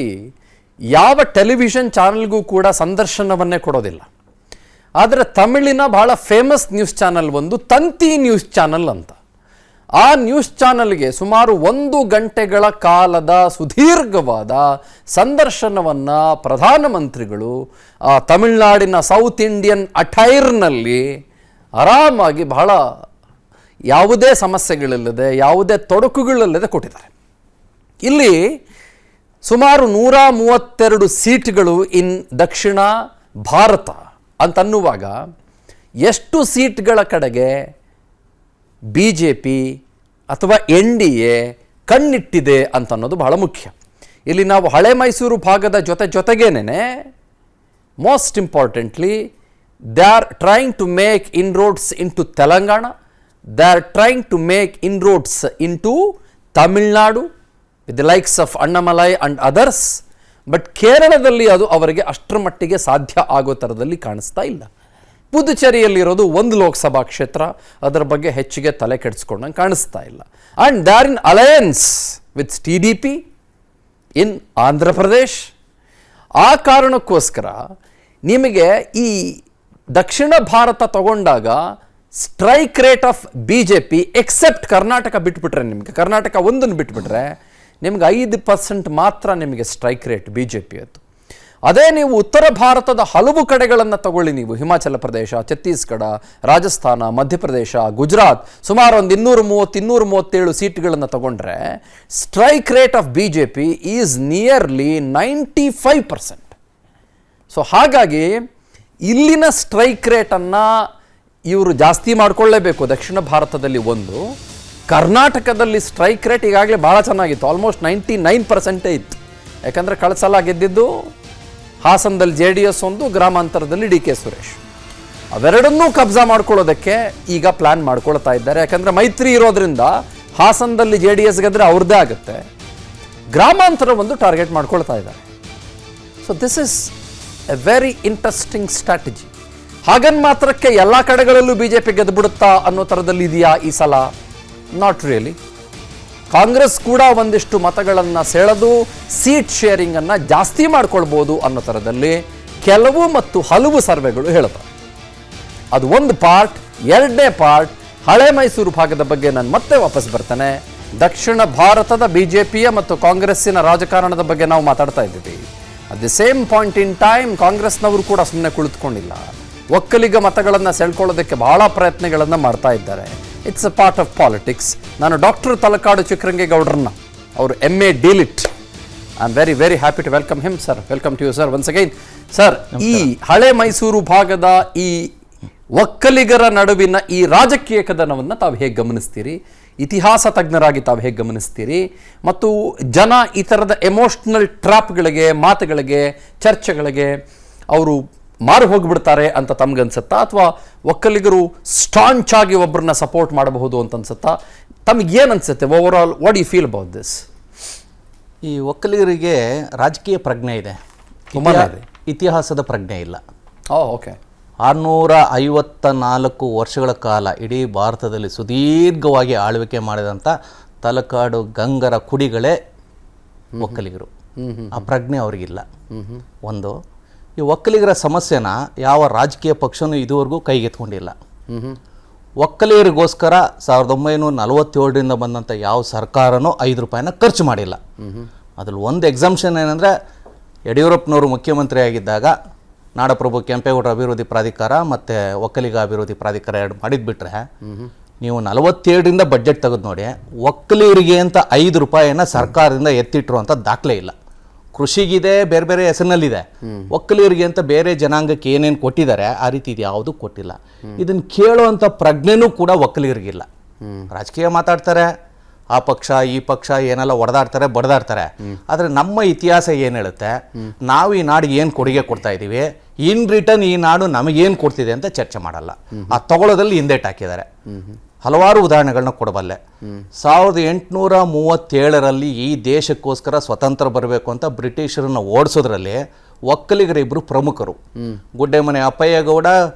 ಯಾವ ಟೆಲಿವಿಷನ್ ಚಾನಲ್ಗೂ ಕೂಡ ಸಂದರ್ಶನವನ್ನೇ ಕೊಡೋದಿಲ್ಲ. ಆದರೆ ತಮಿಳಿನ ಭಾಳ ಫೇಮಸ್ ನ್ಯೂಸ್ ಚಾನಲ್ ಒಂದು ತಂತಿ ನ್ಯೂಸ್ ಚಾನಲ್ ಅಂತ. ಆ ನ್ಯೂಸ್ ಚಾನಲ್ಗೆ ಸುಮಾರು 1 ಗಂಟೆಗಳ ಕಾಲದ ಸುದೀರ್ಘವಾದ ಸಂದರ್ಶನವನ್ನು ಪ್ರಧಾನಮಂತ್ರಿಗಳು ತಮಿಳುನಾಡಿನ ಸೌತ್ ಇಂಡಿಯನ್ ಅಟೈರ್ನಲ್ಲಿ ಆರಾಮಾಗಿ ಬಹಳ ಯಾವುದೇ ಸಮಸ್ಯೆಗಳಿಲ್ಲದೆ, ಯಾವುದೇ ತೊಡಕುಗಳಿಲ್ಲದೆ ಕೊಟ್ಟಿದ್ದಾರೆ. ಇಲ್ಲಿ ಸುಮಾರು 132 ಸೀಟ್ಗಳು ಇನ್ ದಕ್ಷಿಣ ಭಾರತ ಅಂತನ್ನುವಾಗ ಎಷ್ಟು ಸೀಟ್ಗಳ ಕಡೆಗೆ BJP ಅಥವಾ NDA ಕಣ್ಣಿಟ್ಟಿದೆ ಅಂತನ್ನೋದು ಬಹಳ ಮುಖ್ಯ. ಇಲ್ಲಿ ನಾವು ಹಳೆ ಮೈಸೂರು ಭಾಗದ ಜೊತೆಗೇನೆ most importantly they are trying to make inroads into Telangana, they are trying to make inroads into Tamil Nadu with the likes of Annamalai and others, but ಕೇರಳದಲ್ಲಿ ಅದು ಅವರಿಗೆ ಅಷ್ಟರ ಮಟ್ಟಿಗೆ ಸಾಧ್ಯ ಆಗೋ ಥರದಲ್ಲಿ ಕಾಣಿಸ್ತಾ ಇಲ್ಲ. ಪುದುಚೇರಿಯಲ್ಲಿರೋದು 1 ಲೋಕಸಭಾ ಕ್ಷೇತ್ರ, ಅದರ ಬಗ್ಗೆ ಹೆಚ್ಚಿಗೆ ತಲೆ ಕೆಡಿಸ್ಕೊಂಡಂಗೆ ಕಾಣಿಸ್ತಾ ಇಲ್ಲ. And they are in alliance with TDP in Andhra Pradesh. ಆ ಕಾರಣಕ್ಕೋಸ್ಕರ ನಿಮಗೆ ಈ ದಕ್ಷಿಣ ಭಾರತ ತಗೊಂಡಾಗ strike rate of BJP except Karnataka ಬಿಟ್ಬಿಟ್ರೆ, ನಿಮಗೆ ಕರ್ನಾಟಕ ಒಂದನ್ನು ಬಿಟ್ಬಿಟ್ರೆ ನಿಮ್ಗೆ 5% ಮಾತ್ರ ನಿಮಗೆ ಸ್ಟ್ರೈಕ್ ರೇಟ್ BJP ಅದು. ಅದೇ ನೀವು ಉತ್ತರ ಭಾರತದ ಹಲವು ಕಡೆಗಳನ್ನು ತಗೊಳ್ಳಿ, ನೀವು ಹಿಮಾಚಲ ಪ್ರದೇಶ, ಛತ್ತೀಸ್ಗಢ, ರಾಜಸ್ಥಾನ, ಮಧ್ಯಪ್ರದೇಶ, ಗುಜರಾತ್, ಸುಮಾರು ಒಂದು 237 ಸೀಟ್ಗಳನ್ನು ತಗೊಂಡ್ರೆ strike rate of BJP is nearly 95%. So ಹಾಗಾಗಿ ಇಲ್ಲಿನ ಸ್ಟ್ರೈಕ್ ರೇಟನ್ನು ಇವರು ಜಾಸ್ತಿ ಮಾಡಿಕೊಳ್ಳೇಬೇಕು ದಕ್ಷಿಣ ಭಾರತದಲ್ಲಿ. ಒಂದು ಕರ್ನಾಟಕದಲ್ಲಿ ಸ್ಟ್ರೈಕ್ ರೇಟ್ ಈಗಾಗಲೇ ಭಾಳ ಚೆನ್ನಾಗಿತ್ತು, ಆಲ್ಮೋಸ್ಟ್ 99% ಇತ್ತು. ಯಾಕಂದರೆ ಕಳೆದ ಸಲ ಗೆದ್ದಿದ್ದು ಹಾಸನದಲ್ಲಿ JDS ಒಂದು, ಗ್ರಾಮಾಂತರದಲ್ಲಿ DK ಸುರೇಶ್. ಅವೆರಡನ್ನೂ ಕಬ್ಜಾ ಮಾಡ್ಕೊಳ್ಳೋದಕ್ಕೆ ಈಗ ಪ್ಲ್ಯಾನ್ ಮಾಡ್ಕೊಳ್ತಾ ಇದ್ದಾರೆ. ಯಾಕಂದರೆ ಮೈತ್ರಿ ಇರೋದ್ರಿಂದ ಹಾಸನದಲ್ಲಿ JDS ಗೆದ್ರೆ ಅವ್ರದ್ದೇ ಆಗುತ್ತೆ, ಗ್ರಾಮಾಂತರ ಒಂದು ಟಾರ್ಗೆಟ್ ಮಾಡ್ಕೊಳ್ತಾ ಇದ್ದಾರೆ. So this is a very interesting strategy. ಹಾಗನ್ ಮಾತ್ರಕ್ಕೆ ಎಲ್ಲ ಕಡೆಗಳಲ್ಲೂ ಬಿಜೆಪಿ ಗೆದ್ದುಬಿಡುತ್ತಾ ಅನ್ನೋ ಥರದಲ್ಲಿ ಇದೆಯಾ ಈ ಸಲ? Not really. ಕಾಂಗ್ರೆಸ್ ಕೂಡ ಒಂದಿಷ್ಟು ಮತಗಳನ್ನು ಸೆಳೆದು ಸೀಟ್ ಶೇರಿಂಗನ್ನು ಜಾಸ್ತಿ ಮಾಡ್ಕೊಳ್ಬೋದು ಅನ್ನೋ ಥರದಲ್ಲಿ ಕೆಲವು ಮತ್ತು ಹಲವು ಸರ್ವೆಗಳು ಹೇಳ್ತವೆ. ಅದು ಒಂದು ಪಾರ್ಟ್. ಎರಡನೇ ಪಾರ್ಟ್, ಹಳೆ ಮೈಸೂರು ಭಾಗದ ಬಗ್ಗೆ ನಾನು ಮತ್ತೆ ವಾಪಸ್ ಬರ್ತೇನೆ. ದಕ್ಷಿಣ ಭಾರತದ ಬಿಜೆಪಿಯ ಮತ್ತು ಕಾಂಗ್ರೆಸ್ಸಿನ ರಾಜಕಾರಣದ ಬಗ್ಗೆ ನಾವು ಮಾತಾಡ್ತಾ ಇದ್ದೀವಿ. At the same point in time ಕಾಂಗ್ರೆಸ್ನವರು ಕೂಡ ಸುಮ್ಮನೆ ಕುಳಿತುಕೊಂಡಿಲ್ಲ. ಒಕ್ಕಲಿಗ ಮತಗಳನ್ನು ಸೆಳ್ಕೊಳ್ಳೋದಕ್ಕೆ ಬಹಳ ಪ್ರಯತ್ನಗಳನ್ನು ಮಾಡ್ತಾ ಇದ್ದಾರೆ. It's a part of politics. ನಾನು ಡಾಕ್ಟರ್ ತಲಕಾಡು ಚಿಕ್ಕರಂಗೇಗೌಡರನ್ನ, ಅವರು MA DLitt, I am very very happy to welcome him sir. Welcome to you sir once again. Sir, ಈ ಹಳೆ ಮೈಸೂರು ಭಾಗದ ಈ ಒಕ್ಕಲಿಗರ ನಡುವಿನ ಈ ರಾಜಕೀಯ ಕದನವನ್ನು ತಾವು ಹೇಗೆ ಗಮನಿಸ್ತೀರಿ? ಇತಿಹಾಸ ತಜ್ಞರಾಗಿ ತಾವು ಹೇಗೆ ಗಮನಿಸ್ತೀರಿ? ಮತ್ತು ಜನ ಈ ಥರದ ಎಮೋಷ್ನಲ್ ಟ್ರಾಪ್ಗಳಿಗೆ, ಮಾತುಗಳಿಗೆ, ಚರ್ಚೆಗಳಿಗೆ ಅವರು ಮಾರು ಹೋಗಿಬಿಡ್ತಾರೆ ಅಂತ ತಮಗನ್ಸುತ್ತಾ? ಅಥವಾ ಒಕ್ಕಲಿಗರು ಸ್ಟಾಂಚ್ ಆಗಿ ಒಬ್ಬರನ್ನ ಸಪೋರ್ಟ್ ಮಾಡಬಹುದು ಅಂತ ಅನ್ಸುತ್ತಾ? ತಮಗೇನು ಅನ್ಸುತ್ತೆ overall? What you feel about this? ಈ ಒಕ್ಕಲಿಗರಿಗೆ ರಾಜಕೀಯ ಪ್ರಜ್ಞೆ ಇದೆ, ಇತಿಹಾಸದ ಪ್ರಜ್ಞೆ ಇಲ್ಲ. ಓಕೆ. 654 ವರ್ಷಗಳ ಕಾಲ ಇಡೀ ಭಾರತದಲ್ಲಿ ಸುದೀರ್ಘವಾಗಿ ಆಳ್ವಿಕೆ ಮಾಡಿದಂಥ ತಲಕಾಡು ಗಂಗರ ಕುಡಿಗಳೇ ಒಕ್ಕಲಿಗರು. ಆ ಪ್ರಜ್ಞೆ ಅವ್ರಿಗಿಲ್ಲ. ಒಂದು, ಈ ಒಕ್ಕಲಿಗರ ಸಮಸ್ಯೆನ ಯಾವ ರಾಜಕೀಯ ಪಕ್ಷನೂ ಇದುವರೆಗೂ ಕೈಗೆತ್ಕೊಂಡಿಲ್ಲ. ಒಕ್ಕಲಿಗರಿಗೋಸ್ಕರ 1947ರಿಂದ ಬಂದಂಥ ಯಾವ ಸರ್ಕಾರನೂ 5 ರೂಪಾಯಿನ ಖರ್ಚು ಮಾಡಿಲ್ಲ. ಅದ್ರಲ್ಲಿ ಒಂದು ಎಕ್ಸಾಮ್ಷನ್ ಏನಂದರೆ, ಯಡಿಯೂರಪ್ಪನವರು ಮುಖ್ಯಮಂತ್ರಿ ಆಗಿದ್ದಾಗ ನಾಡಪ್ರಭು ಕೆಂಪೇಗೌಡರ ಅಭಿವೃದ್ಧಿ ಪ್ರಾಧಿಕಾರ ಮತ್ತು ಒಕ್ಕಲಿಗ ಅಭಿವೃದ್ಧಿ ಪ್ರಾಧಿಕಾರ 2 ಮಾಡಿದ್ಬಿಟ್ರೆ, ನೀವು 47ರಿಂದ ಬಡ್ಜೆಟ್ ತೆಗೆದು ನೋಡಿ, ಒಕ್ಕಲಿಗರಿಗೆ ಅಂತ 5 ರೂಪಾಯಿನ ಸರ್ಕಾರದಿಂದ ಎತ್ತಿಟ್ರು ಅಂತ ದಾಖಲೆ ಇಲ್ಲ. ಕೃಷಿಗಿದೆ, ಬೇರೆ ಬೇರೆ ಹೆಸರಿನಲ್ಲಿದೆ. ಒಕ್ಕಲಿಗರಿಗೆ ಅಂತ ಬೇರೆ ಜನಾಂಗಕ್ಕೆ ಏನೇನು ಕೊಟ್ಟಿದ್ದಾರೆ ಆ ರೀತಿ ಇದು ಯಾವುದೂ ಕೊಟ್ಟಿಲ್ಲ. ಇದನ್ನು ಕೇಳುವಂಥ ಪ್ರಜ್ಞೆನೂ ಕೂಡ ಒಕ್ಕಲಿಗರಿಗಿಲ್ಲ. ರಾಜಕೀಯ ಮಾತಾಡ್ತಾರೆ, ಆ ಪಕ್ಷ ಈ ಪಕ್ಷ ಏನೆಲ್ಲ ಹೊಡೆದಾಡ್ತಾರೆ, ಬಡ್ದಾಡ್ತಾರೆ. ಆದರೆ ನಮ್ಮ ಇತಿಹಾಸ ಏನು ಹೇಳುತ್ತೆ, ನಾವು ಈ ನಾಡಿಗೆ ಏನು ಕೊಡುಗೆ ಕೊಡ್ತಾ ಇದ್ದೀವಿ, ಇನ್ ರಿಟರ್ನ್ ಈ ನಾಡು ನಮಗೇನು ಕೊಡ್ತಿದೆ ಅಂತ ಚರ್ಚೆ ಮಾಡಲ್ಲ. ಆ ತಗೊಳ್ಳೋದಲ್ಲಿ ಹಿಂದೇಟ್ ಹಾಕಿದ್ದಾರೆ. ಹಲವಾರು ಉದಾಹರಣೆಗಳನ್ನ ಕೊಡಬಲ್ಲೆ. 1837ರಲ್ಲಿ ಈ ದೇಶಕ್ಕೋಸ್ಕರ ಸ್ವತಂತ್ರ ಬರಬೇಕು ಅಂತ ಬ್ರಿಟಿಷರನ್ನ ಓಡಿಸೋದ್ರಲ್ಲಿ ಒಕ್ಕಲಿಗರಿಬ್ಬರು ಪ್ರಮುಖರು, ಗುಡ್ಡೆಮನೆ ಅಪ್ಪಯ್ಯಗೌಡ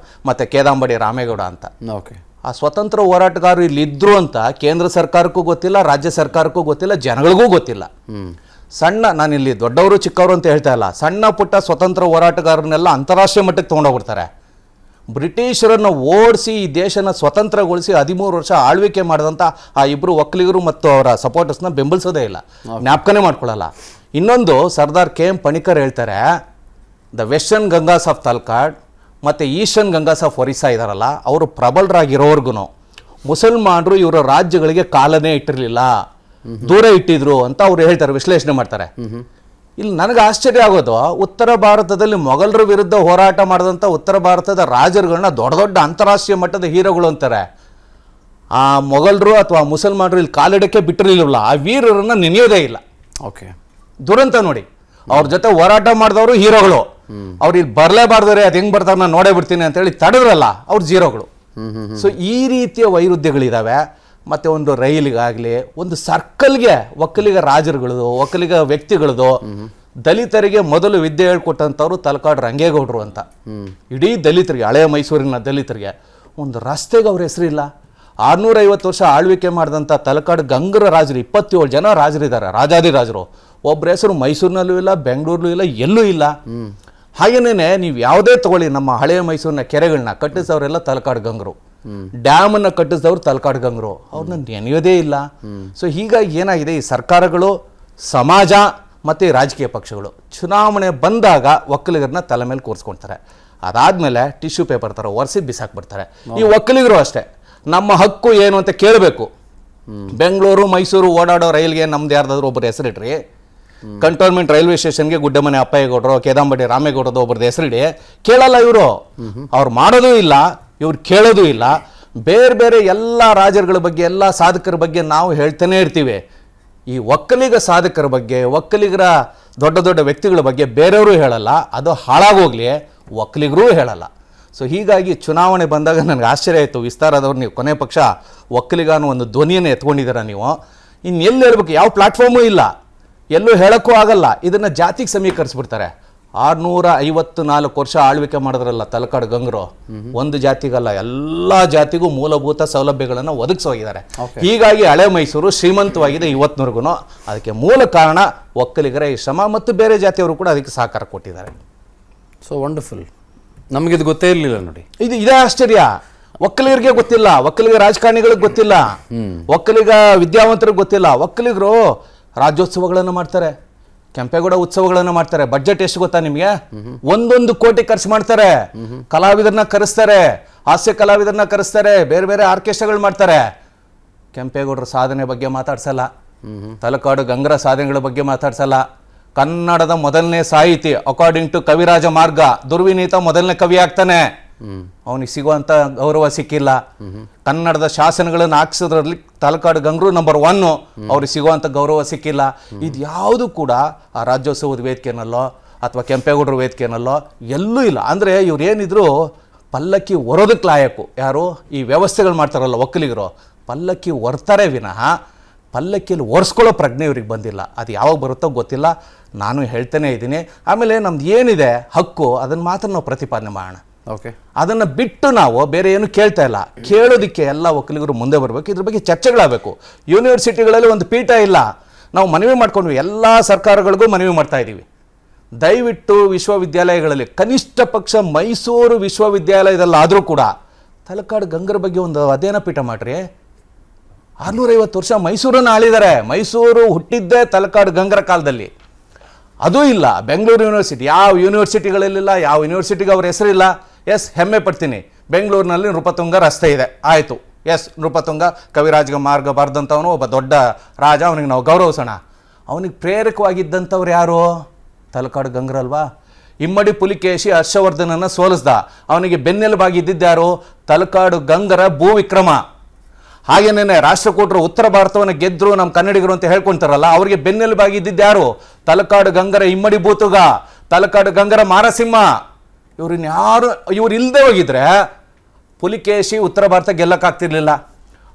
ಮತ್ತು ಕೇದಾಂಬಡಿ ರಾಮೇಗೌಡ ಅಂತ. ಓಕೆ. ಆ ಸ್ವತಂತ್ರ ಹೋರಾಟಗಾರರು ಇಲ್ಲಿ ಇದ್ರು ಅಂತ ಕೇಂದ್ರ ಸರ್ಕಾರಕ್ಕೂ ಗೊತ್ತಿಲ್ಲ, ರಾಜ್ಯ ಸರ್ಕಾರಕ್ಕೂ ಗೊತ್ತಿಲ್ಲ, ಜನಗಳಿಗೂ ಗೊತ್ತಿಲ್ಲ. ಸಣ್ಣ, ನಾನಿಲ್ಲಿ ದೊಡ್ಡವರು ಚಿಕ್ಕವರು ಅಂತ ಹೇಳ್ತಾ ಇಲ್ಲ, ಸಣ್ಣ ಪುಟ್ಟ ಸ್ವತಂತ್ರ ಹೋರಾಟಗಾರರನ್ನೆಲ್ಲ ಅಂತಾರಾಷ್ಟ್ರೀಯ ಮಟ್ಟಕ್ಕೆ ತೊಗೊಂಡೋಗ್ಬಿಡ್ತಾರೆ. ಬ್ರಿಟಿಷರನ್ನು ಓಡಿಸಿ ಈ ದೇಶನ ಸ್ವತಂತ್ರಗೊಳಿಸಿ 13 ವರ್ಷ ಆಳ್ವಿಕೆ ಮಾಡಿದಂಥ ಆ ಇಬ್ಬರು ಒಕ್ಕಲಿಗರು ಮತ್ತು ಅವರ ಸಪೋರ್ಟರ್ಸ್ನ ಬೆಂಬಲಿಸೋದೇ ಇಲ್ಲ, ಜ್ಞಾಪಕನೇ ಮಾಡ್ಕೊಳ್ಳಲ್ಲ. ಇನ್ನೊಂದು, ಸರ್ದಾರ್ KM ಪಣಿಕರ್ ಹೇಳ್ತಾರೆ, the western Gangas of Talakad ಮತ್ತು ಈಸ್ಟರ್ನ್ ಗಂಗಾಸ್ ಆಫ್ ಒರಿಸ್ಸಾ ಇದಾರಲ್ಲ, ಅವರು ಪ್ರಬಲರಾಗಿರೋರ್ಗು ಮುಸಲ್ಮಾನರು ಇವರ ರಾಜ್ಯಗಳಿಗೆ ಕಾಲನೇ ಇಟ್ಟಿರಲಿಲ್ಲ, ದೂರ ಇಟ್ಟಿದ್ರು ಅಂತ ಅವ್ರು ಹೇಳ್ತಾರೆ, ವಿಶ್ಲೇಷಣೆ ಮಾಡ್ತಾರೆ. ಇಲ್ಲಿ ನನಗೆ ಆಶ್ಚರ್ಯ ಆಗೋದು, ಉತ್ತರ ಭಾರತದಲ್ಲಿ ಮೊಘಲರ ವಿರುದ್ಧ ಹೋರಾಟ ಮಾಡಿದಂಥ ಉತ್ತರ ಭಾರತದ ರಾಜರುಗಳನ್ನ ದೊಡ್ಡ ದೊಡ್ಡ ಅಂತಾರಾಷ್ಟ್ರೀಯ ಮಟ್ಟದ ಹೀರೋಗಳು ಅಂತಾರೆ. ಆ ಮೊಘಲರು ಅಥವಾ ಮುಸಲ್ಮಾನರು ಇಲ್ಲಿ ಕಾಲಿಡಕ್ಕೆ ಬಿಟ್ಟಿರಲಿಲ್ಲ, ಆ ವೀರರನ್ನ ನೆನೆಯೋದೇ ಇಲ್ಲ. ಓಕೆ. ದುರಂತ ನೋಡಿ, ಅವ್ರ ಜೊತೆ ಹೋರಾಟ ಮಾಡಿದವರು ಹೀರೋಗಳು, ಅವ್ರು ಇಲ್ಲಿ ಬರಲೇಬಾರ್ದರೆ ಅದು ಹೆಂಗೆ ಬರ್ತಾರೆ ನಾನು ನೋಡೇ ಬಿಡ್ತೀನಿ ಅಂತೇಳಿ ತಡೆದ್ರಲ್ಲ, ಅವ್ರು ಜೀರೋಗಳು. ಸೊ ಈ ರೀತಿಯ ವೈರುಧ್ಯಗಳಿದ್ದಾವೆ. ಮತ್ತು ಒಂದು ರೈಲಿಗಾಗಲಿ, ಒಂದು ಸರ್ಕಲ್ಗೆ ಒಕ್ಕಲಿಗ ರಾಜರುಗಳದು, ಒಕ್ಕಲಿಗ ವ್ಯಕ್ತಿಗಳದು, ದಲಿತರಿಗೆ ಮೊದಲು ವಿದ್ಯೆ ಹೇಳ್ಕೊಟ್ಟಂಥವ್ರು ತಲಕಾಡು ರಂಗೇಗೌಡರು ಅಂತ. ಇಡೀ ದಲಿತರಿಗೆ, ಹಳೆಯ ಮೈಸೂರಿನ ದಲಿತರಿಗೆ ಒಂದು ರಸ್ತೆಗೆ ಅವ್ರ ಹೆಸರಿಲ್ಲ. 650 ವರ್ಷ ಆಳ್ವಿಕೆ ಮಾಡಿದಂಥ ತಲಕಾಡು ಗಂಗರ ರಾಜರು 27 ಜನ ರಾಜರಿದ್ದಾರೆ, ರಾಜಾದಿರಾಜರು. ಒಬ್ಬರ ಹೆಸರು ಮೈಸೂರಿನಲ್ಲೂ ಇಲ್ಲ, ಬೆಂಗಳೂರಲ್ಲೂ ಇಲ್ಲ, ಎಲ್ಲೂ ಇಲ್ಲ. ಹಾಗೇನೇ ನೀವು ಯಾವುದೇ ತಗೊಳ್ಳಿ, ನಮ್ಮ ಹಳೆಯ ಮೈಸೂರಿನ ಕೆರೆಗಳನ್ನ ಕಟ್ಟಿಸಿದವರೆಲ್ಲ ತಲಕಾಡು ಗಂಗರು, ಡ್ಯಾಮನ್ನು ಕಟ್ಟಿಸಿದವರು ತಲಕಾಡು ಗಂಗರು, ಅವ್ರನ್ನ ನೆನೆಯೋದೇ ಇಲ್ಲ. ಸೊ ಹೀಗಾಗಿ ಏನಾಗಿದೆ, ಈ ಸರ್ಕಾರಗಳು, ಸಮಾಜ ಮತ್ತು ಈ ರಾಜಕೀಯ ಪಕ್ಷಗಳು ಚುನಾವಣೆ ಬಂದಾಗ ಒಕ್ಕಲಿಗರನ್ನ ತಲೆ ಮೇಲೆ ಕೂರಿಸ್ಕೊಳ್ತಾರೆ. ಅದಾದಮೇಲೆ ಟಿಶ್ಯೂ ಪೇಪರ್ ಥರ ಒರೆಸಿ ಬಿಸಾಕ್ಬಿಡ್ತಾರೆ. ಈ ಒಕ್ಕಲಿಗರು ಅಷ್ಟೇ, ನಮ್ಮ ಹಕ್ಕು ಏನು ಅಂತ ಕೇಳಬೇಕು. ಬೆಂಗಳೂರು ಮೈಸೂರು ಓಡಾಡೋ ರೈಲ್ಗೆ ನಮ್ದು ಯಾರ್ದಾದ್ರು ಒಬ್ಬರು ಹೆಸರಿಡ್ರಿ, ಕಂಟೋನ್ಮೆಂಟ್ ರೈಲ್ವೆ ಸ್ಟೇಷನ್ಗೆ ಗುಡ್ಡಮನೆ ಅಪ್ಪಯ್ಯಗೌಡರು, ಕೇದಾಂಬಡಿ ರಾಮೇಗೌಡರು ಒಬ್ಬರದ್ದು ಹೆಸರಿಡಿ, ಕೇಳಲ್ಲ ಇವರು. ಅವ್ರು ಮಾಡೋದೂ ಇಲ್ಲ, ಇವ್ರು ಕೇಳೋದೂ ಇಲ್ಲ. ಬೇರೆ ಬೇರೆ ಎಲ್ಲ ರಾಜರುಗಳ ಬಗ್ಗೆ, ಎಲ್ಲ ಸಾಧಕರ ಬಗ್ಗೆ ನಾವು ಹೇಳ್ತಾನೆ ಇರ್ತೀವಿ. ಈ ಒಕ್ಕಲಿಗ ಸಾಧಕರ ಬಗ್ಗೆ, ಒಕ್ಕಲಿಗರ ದೊಡ್ಡ ದೊಡ್ಡ ವ್ಯಕ್ತಿಗಳ ಬಗ್ಗೆ ಬೇರೆಯವರು ಹೇಳಲ್ಲ, ಅದು ಹಾಳಾಗೋಗ್ಲಿ, ಒಕ್ಕಲಿಗರೂ ಹೇಳಲ್ಲ. ಸೊ ಹೀಗಾಗಿ ಚುನಾವಣೆ ಬಂದಾಗ ನನಗೆ ಆಶ್ಚರ್ಯ ಆಯಿತು, ವಿಸ್ತಾರದವ್ರು ನೀವು ಕೊನೆ ಪಕ್ಷ ಒಕ್ಕಲಿಗ ಅನ್ನೋ ಒಂದು ಧ್ವನಿಯನ್ನು ಎತ್ಕೊಂಡಿದ್ದೀರ ನೀವು. ಇನ್ನು ಎಲ್ಲಿ ಹೇಳ್ಬೇಕು, ಯಾವ ಪ್ಲಾಟ್ಫಾರ್ಮೂ ಇಲ್ಲ, ಎಲ್ಲೂ ಹೇಳೋಕ್ಕೂ ಆಗಲ್ಲ. ಇದನ್ನು ಜಾತಿಗೆ ಸಮೀಕರಿಸ್ಬಿಡ್ತಾರೆ. 654 ವರ್ಷ ಆಳ್ವಿಕೆ ಮಾಡಿದ್ರಲ್ಲ ತಲಕಾಡು ಗಂಗರು, ಒಂದು ಜಾತಿಗಲ್ಲ ಎಲ್ಲ ಜಾತಿಗೂ ಮೂಲಭೂತ ಸೌಲಭ್ಯಗಳನ್ನು ಒದಗಿಸೋಗಿದ್ದಾರೆ. ಹೀಗಾಗಿ ಹಳೆ ಮೈಸೂರು ಶ್ರೀಮಂತವಾಗಿದೆ ಇವತ್ತಿನವರೆಗೂ. ಅದಕ್ಕೆ ಮೂಲ ಕಾರಣ ಒಕ್ಕಲಿಗರ ಈ ಶ್ರಮ ಮತ್ತು ಬೇರೆ ಜಾತಿಯವರು ಕೂಡ ಅದಕ್ಕೆ ಸಹಕಾರ ಕೊಟ್ಟಿದ್ದಾರೆ. So wonderful. ನಮಗಿದು ಗೊತ್ತೇ ಇರಲಿಲ್ಲ ನೋಡಿ. ಇದೇ ಆಶ್ಚರ್ಯ. ಒಕ್ಕಲಿಗರಿಗೆ ಗೊತ್ತಿಲ್ಲ, ಒಕ್ಕಲಿಗ ರಾಜಕಾರಣಿಗಳಿಗೆ ಗೊತ್ತಿಲ್ಲ, ಒಕ್ಕಲಿಗ ವಿದ್ಯಾವಂತರಿಗೆ ಗೊತ್ತಿಲ್ಲ. ಒಕ್ಕಲಿಗರು ರಾಜ್ಯೋತ್ಸವಗಳನ್ನು ಮಾಡ್ತಾರೆ, ಕೆಂಪೇಗೌಡ ಉತ್ಸವಗಳನ್ನು ಮಾಡ್ತಾರೆ. ಬಡ್ಜೆಟ್ ಎಷ್ಟು ಗೊತ್ತಾ ನಿಮಗೆ? 1 ಕೋಟಿ ಖರ್ಚು ಮಾಡ್ತಾರೆ. ಕಲಾವಿದರನ್ನ ಕರೆಸ್ತಾರೆ, ಹಾಸ್ಯ ಕಲಾವಿದರನ್ನ ಕರೆಸ್ತಾರೆ, ಬೇರೆ ಬೇರೆ ಆರ್ಕೆಸ್ಟ್ರಾಗಳು ಮಾಡ್ತಾರೆ. ಕೆಂಪೇಗೌಡರ ಸಾಧನೆ ಬಗ್ಗೆ ಮಾತಾಡ್ಸಲ್ಲ, ತಲಕಾಡು ಗಂಗರ ಸಾಧನೆಗಳ ಬಗ್ಗೆ ಮಾತಾಡ್ಸಲ್ಲ. ಕನ್ನಡದ ಮೊದಲನೇ ಸಾಹಿತಿ ಅಕಾರ್ಡಿಂಗ್ ಟು ಕವಿರಾಜ ಮಾರ್ಗ ದುರ್ವಿನೀತ ಮೊದಲನೇ ಕವಿ ಆಗ್ತಾನೆ. ಅವನಿಗೆ ಸಿಗುವಂತ ಗೌರವ ಸಿಕ್ಕಿಲ್ಲ. ಕನ್ನಡದ ಶಾಸನಗಳನ್ನು ಹಾಕ್ಸೋದ್ರಲ್ಲಿ ತಲಕಾಡು ಗಂಗರು ನಂಬರ್ 1, ಅವ್ರಿಗೆ ಸಿಗುವಂತ ಗೌರವ ಸಿಕ್ಕಿಲ್ಲ. ಇದು ಯಾವುದು ಕೂಡ ಆ ರಾಜ್ಯೋತ್ಸವದ ವೇದಿಕೆನಲ್ಲೋ ಅಥವಾ ಕೆಂಪೇಗೌಡರ ವೇದಿಕೆನಲ್ಲೋ ಎಲ್ಲೂ ಇಲ್ಲ. ಅಂದರೆ ಇವ್ರು ಏನಿದ್ರು ಪಲ್ಲಕ್ಕಿ ಹೊರೋದಕ್ಕೆ ಲಾಯಕು. ಯಾರು ಈ ವ್ಯವಸ್ಥೆಗಳು ಮಾಡ್ತಾರಲ್ಲ ಒಕ್ಕಲಿಗರು, ಪಲ್ಲಕ್ಕಿ ಹೊರ್ತಾರೆ ವಿನಃ ಪಲ್ಲಕ್ಕಿಯಲ್ಲಿ ಒರೆಸ್ಕೊಳ್ಳೋ ಪ್ರಜ್ಞೆ ಇವ್ರಿಗೆ ಬಂದಿಲ್ಲ. ಅದು ಯಾವಾಗ ಬರುತ್ತೋ ಗೊತ್ತಿಲ್ಲ. ನಾನು ಹೇಳ್ತಾನೆ ಇದ್ದೀನಿ. ಆಮೇಲೆ ನಮ್ದು ಏನಿದೆ ಹಕ್ಕು ಅದನ್ನು ಮಾತ್ರ ನಾವು ಪ್ರತಿಪಾದನೆ ಮಾಡೋಣ. ಓಕೆ, ಅದನ್ನು ಬಿಟ್ಟು ನಾವು ಬೇರೆ ಏನು ಕೇಳ್ತಾ ಇಲ್ಲ. ಕೇಳೋದಕ್ಕೆ ಎಲ್ಲ ಒಕ್ಕಲಿಗರು ಮುಂದೆ ಬರಬೇಕು, ಇದ್ರ ಬಗ್ಗೆ ಚರ್ಚೆಗಳಾಗಬೇಕು. ಯೂನಿವರ್ಸಿಟಿಗಳಲ್ಲಿ ಒಂದು ಪೀಠ ಇಲ್ಲ. ನಾವು ಮನವಿ ಮಾಡ್ಕೊಂಡ್ವಿ, ಎಲ್ಲ ಸರ್ಕಾರಗಳಿಗೂ ಮನವಿ ಮಾಡ್ತಾ ಇದ್ದೀವಿ, ದಯವಿಟ್ಟು ವಿಶ್ವವಿದ್ಯಾಲಯಗಳಲ್ಲಿ ಕನಿಷ್ಠ ಪಕ್ಷ ಮೈಸೂರು ವಿಶ್ವವಿದ್ಯಾಲಯದಲ್ಲಾದರೂ ಕೂಡ ತಲಕಾಡು ಗಂಗರ ಬಗ್ಗೆ ಒಂದು ಅಧ್ಯಯನ ಪೀಠ ಮಾಡ್ರಿ. 650 ವರ್ಷ ಮೈಸೂರನ್ನು ಆಳಿದ್ದಾರೆ. ಮೈಸೂರು ಹುಟ್ಟಿದ್ದೇ ತಲಕಾಡು ಗಂಗರ ಕಾಲದಲ್ಲಿ. ಅದೂ ಇಲ್ಲ. ಬೆಂಗಳೂರು ಯೂನಿವರ್ಸಿಟಿ, ಯಾವ ಯೂನಿವರ್ಸಿಟಿಗಳಲ್ಲಿಲ್ಲ, ಯಾವ ಯೂನಿವರ್ಸಿಟಿಗೆ ಅವ್ರ ಹೆಸರಿಲ್ಲ. ಎಸ್, ಹೆಮ್ಮೆ ಪಡ್ತೀನಿ, ಬೆಂಗಳೂರಿನಲ್ಲಿ ನೃಪತುಂಗ ರಸ್ತೆ ಇದೆ, ಆಯಿತು. ಎಸ್, ನೃಪತುಂಗ ಕವಿರಾಜ ಮಾರ್ಗ ಬರೆದಂಥವನು ಒಬ್ಬ ದೊಡ್ಡ ರಾಜ, ಅವನಿಗೆ ನಾವು ಗೌರವಿಸೋಣ. ಅವನಿಗೆ ಪ್ರೇರಕವಾಗಿದ್ದಂಥವ್ರು ಯಾರು? ತಲಕಾಡು ಗಂಗರಲ್ವಾ? ಇಮ್ಮಡಿ ಪುಲಿಕೇಶಿ ಹರ್ಷವರ್ಧನನ್ನು ಸೋಲಿಸ್ದ, ಅವನಿಗೆ ಬೆನ್ನೆಲುಬಾಗಿದ್ದಿದ್ದ್ಯಾರು? ತಲಕಾಡು ಗಂಗರ ಭೂ ವಿಕ್ರಮ. ಹಾಗೇನೇನೆ ರಾಷ್ಟ್ರಕೂಟರು ಉತ್ತರ ಭಾರತವನ್ನು ಗೆದ್ರು ನಮ್ಮ ಕನ್ನಡಿಗರು ಅಂತ ಹೇಳ್ಕೊಂತಾರಲ್ಲ, ಅವರಿಗೆ ಬೆನ್ನೆಲುಬಾಗಿದ್ದಿದ್ದ್ಯಾರು? ತಲಕಾಡು ಗಂಗರ ಇಮ್ಮಡಿ ಭೂತುಗ, ತಲಕಾಡು ಗಂಗರ ಮಾರಸಿಂಹ. ಇವ್ರು ಇಲ್ಲದೆ ಹೋಗಿದ್ರೆ ಪುಲಿಕೇಶಿ ಉತ್ತರ ಭಾರತ ಗೆಲ್ಲಕ್ಕಾಗ್ತಿರ್ಲಿಲ್ಲ,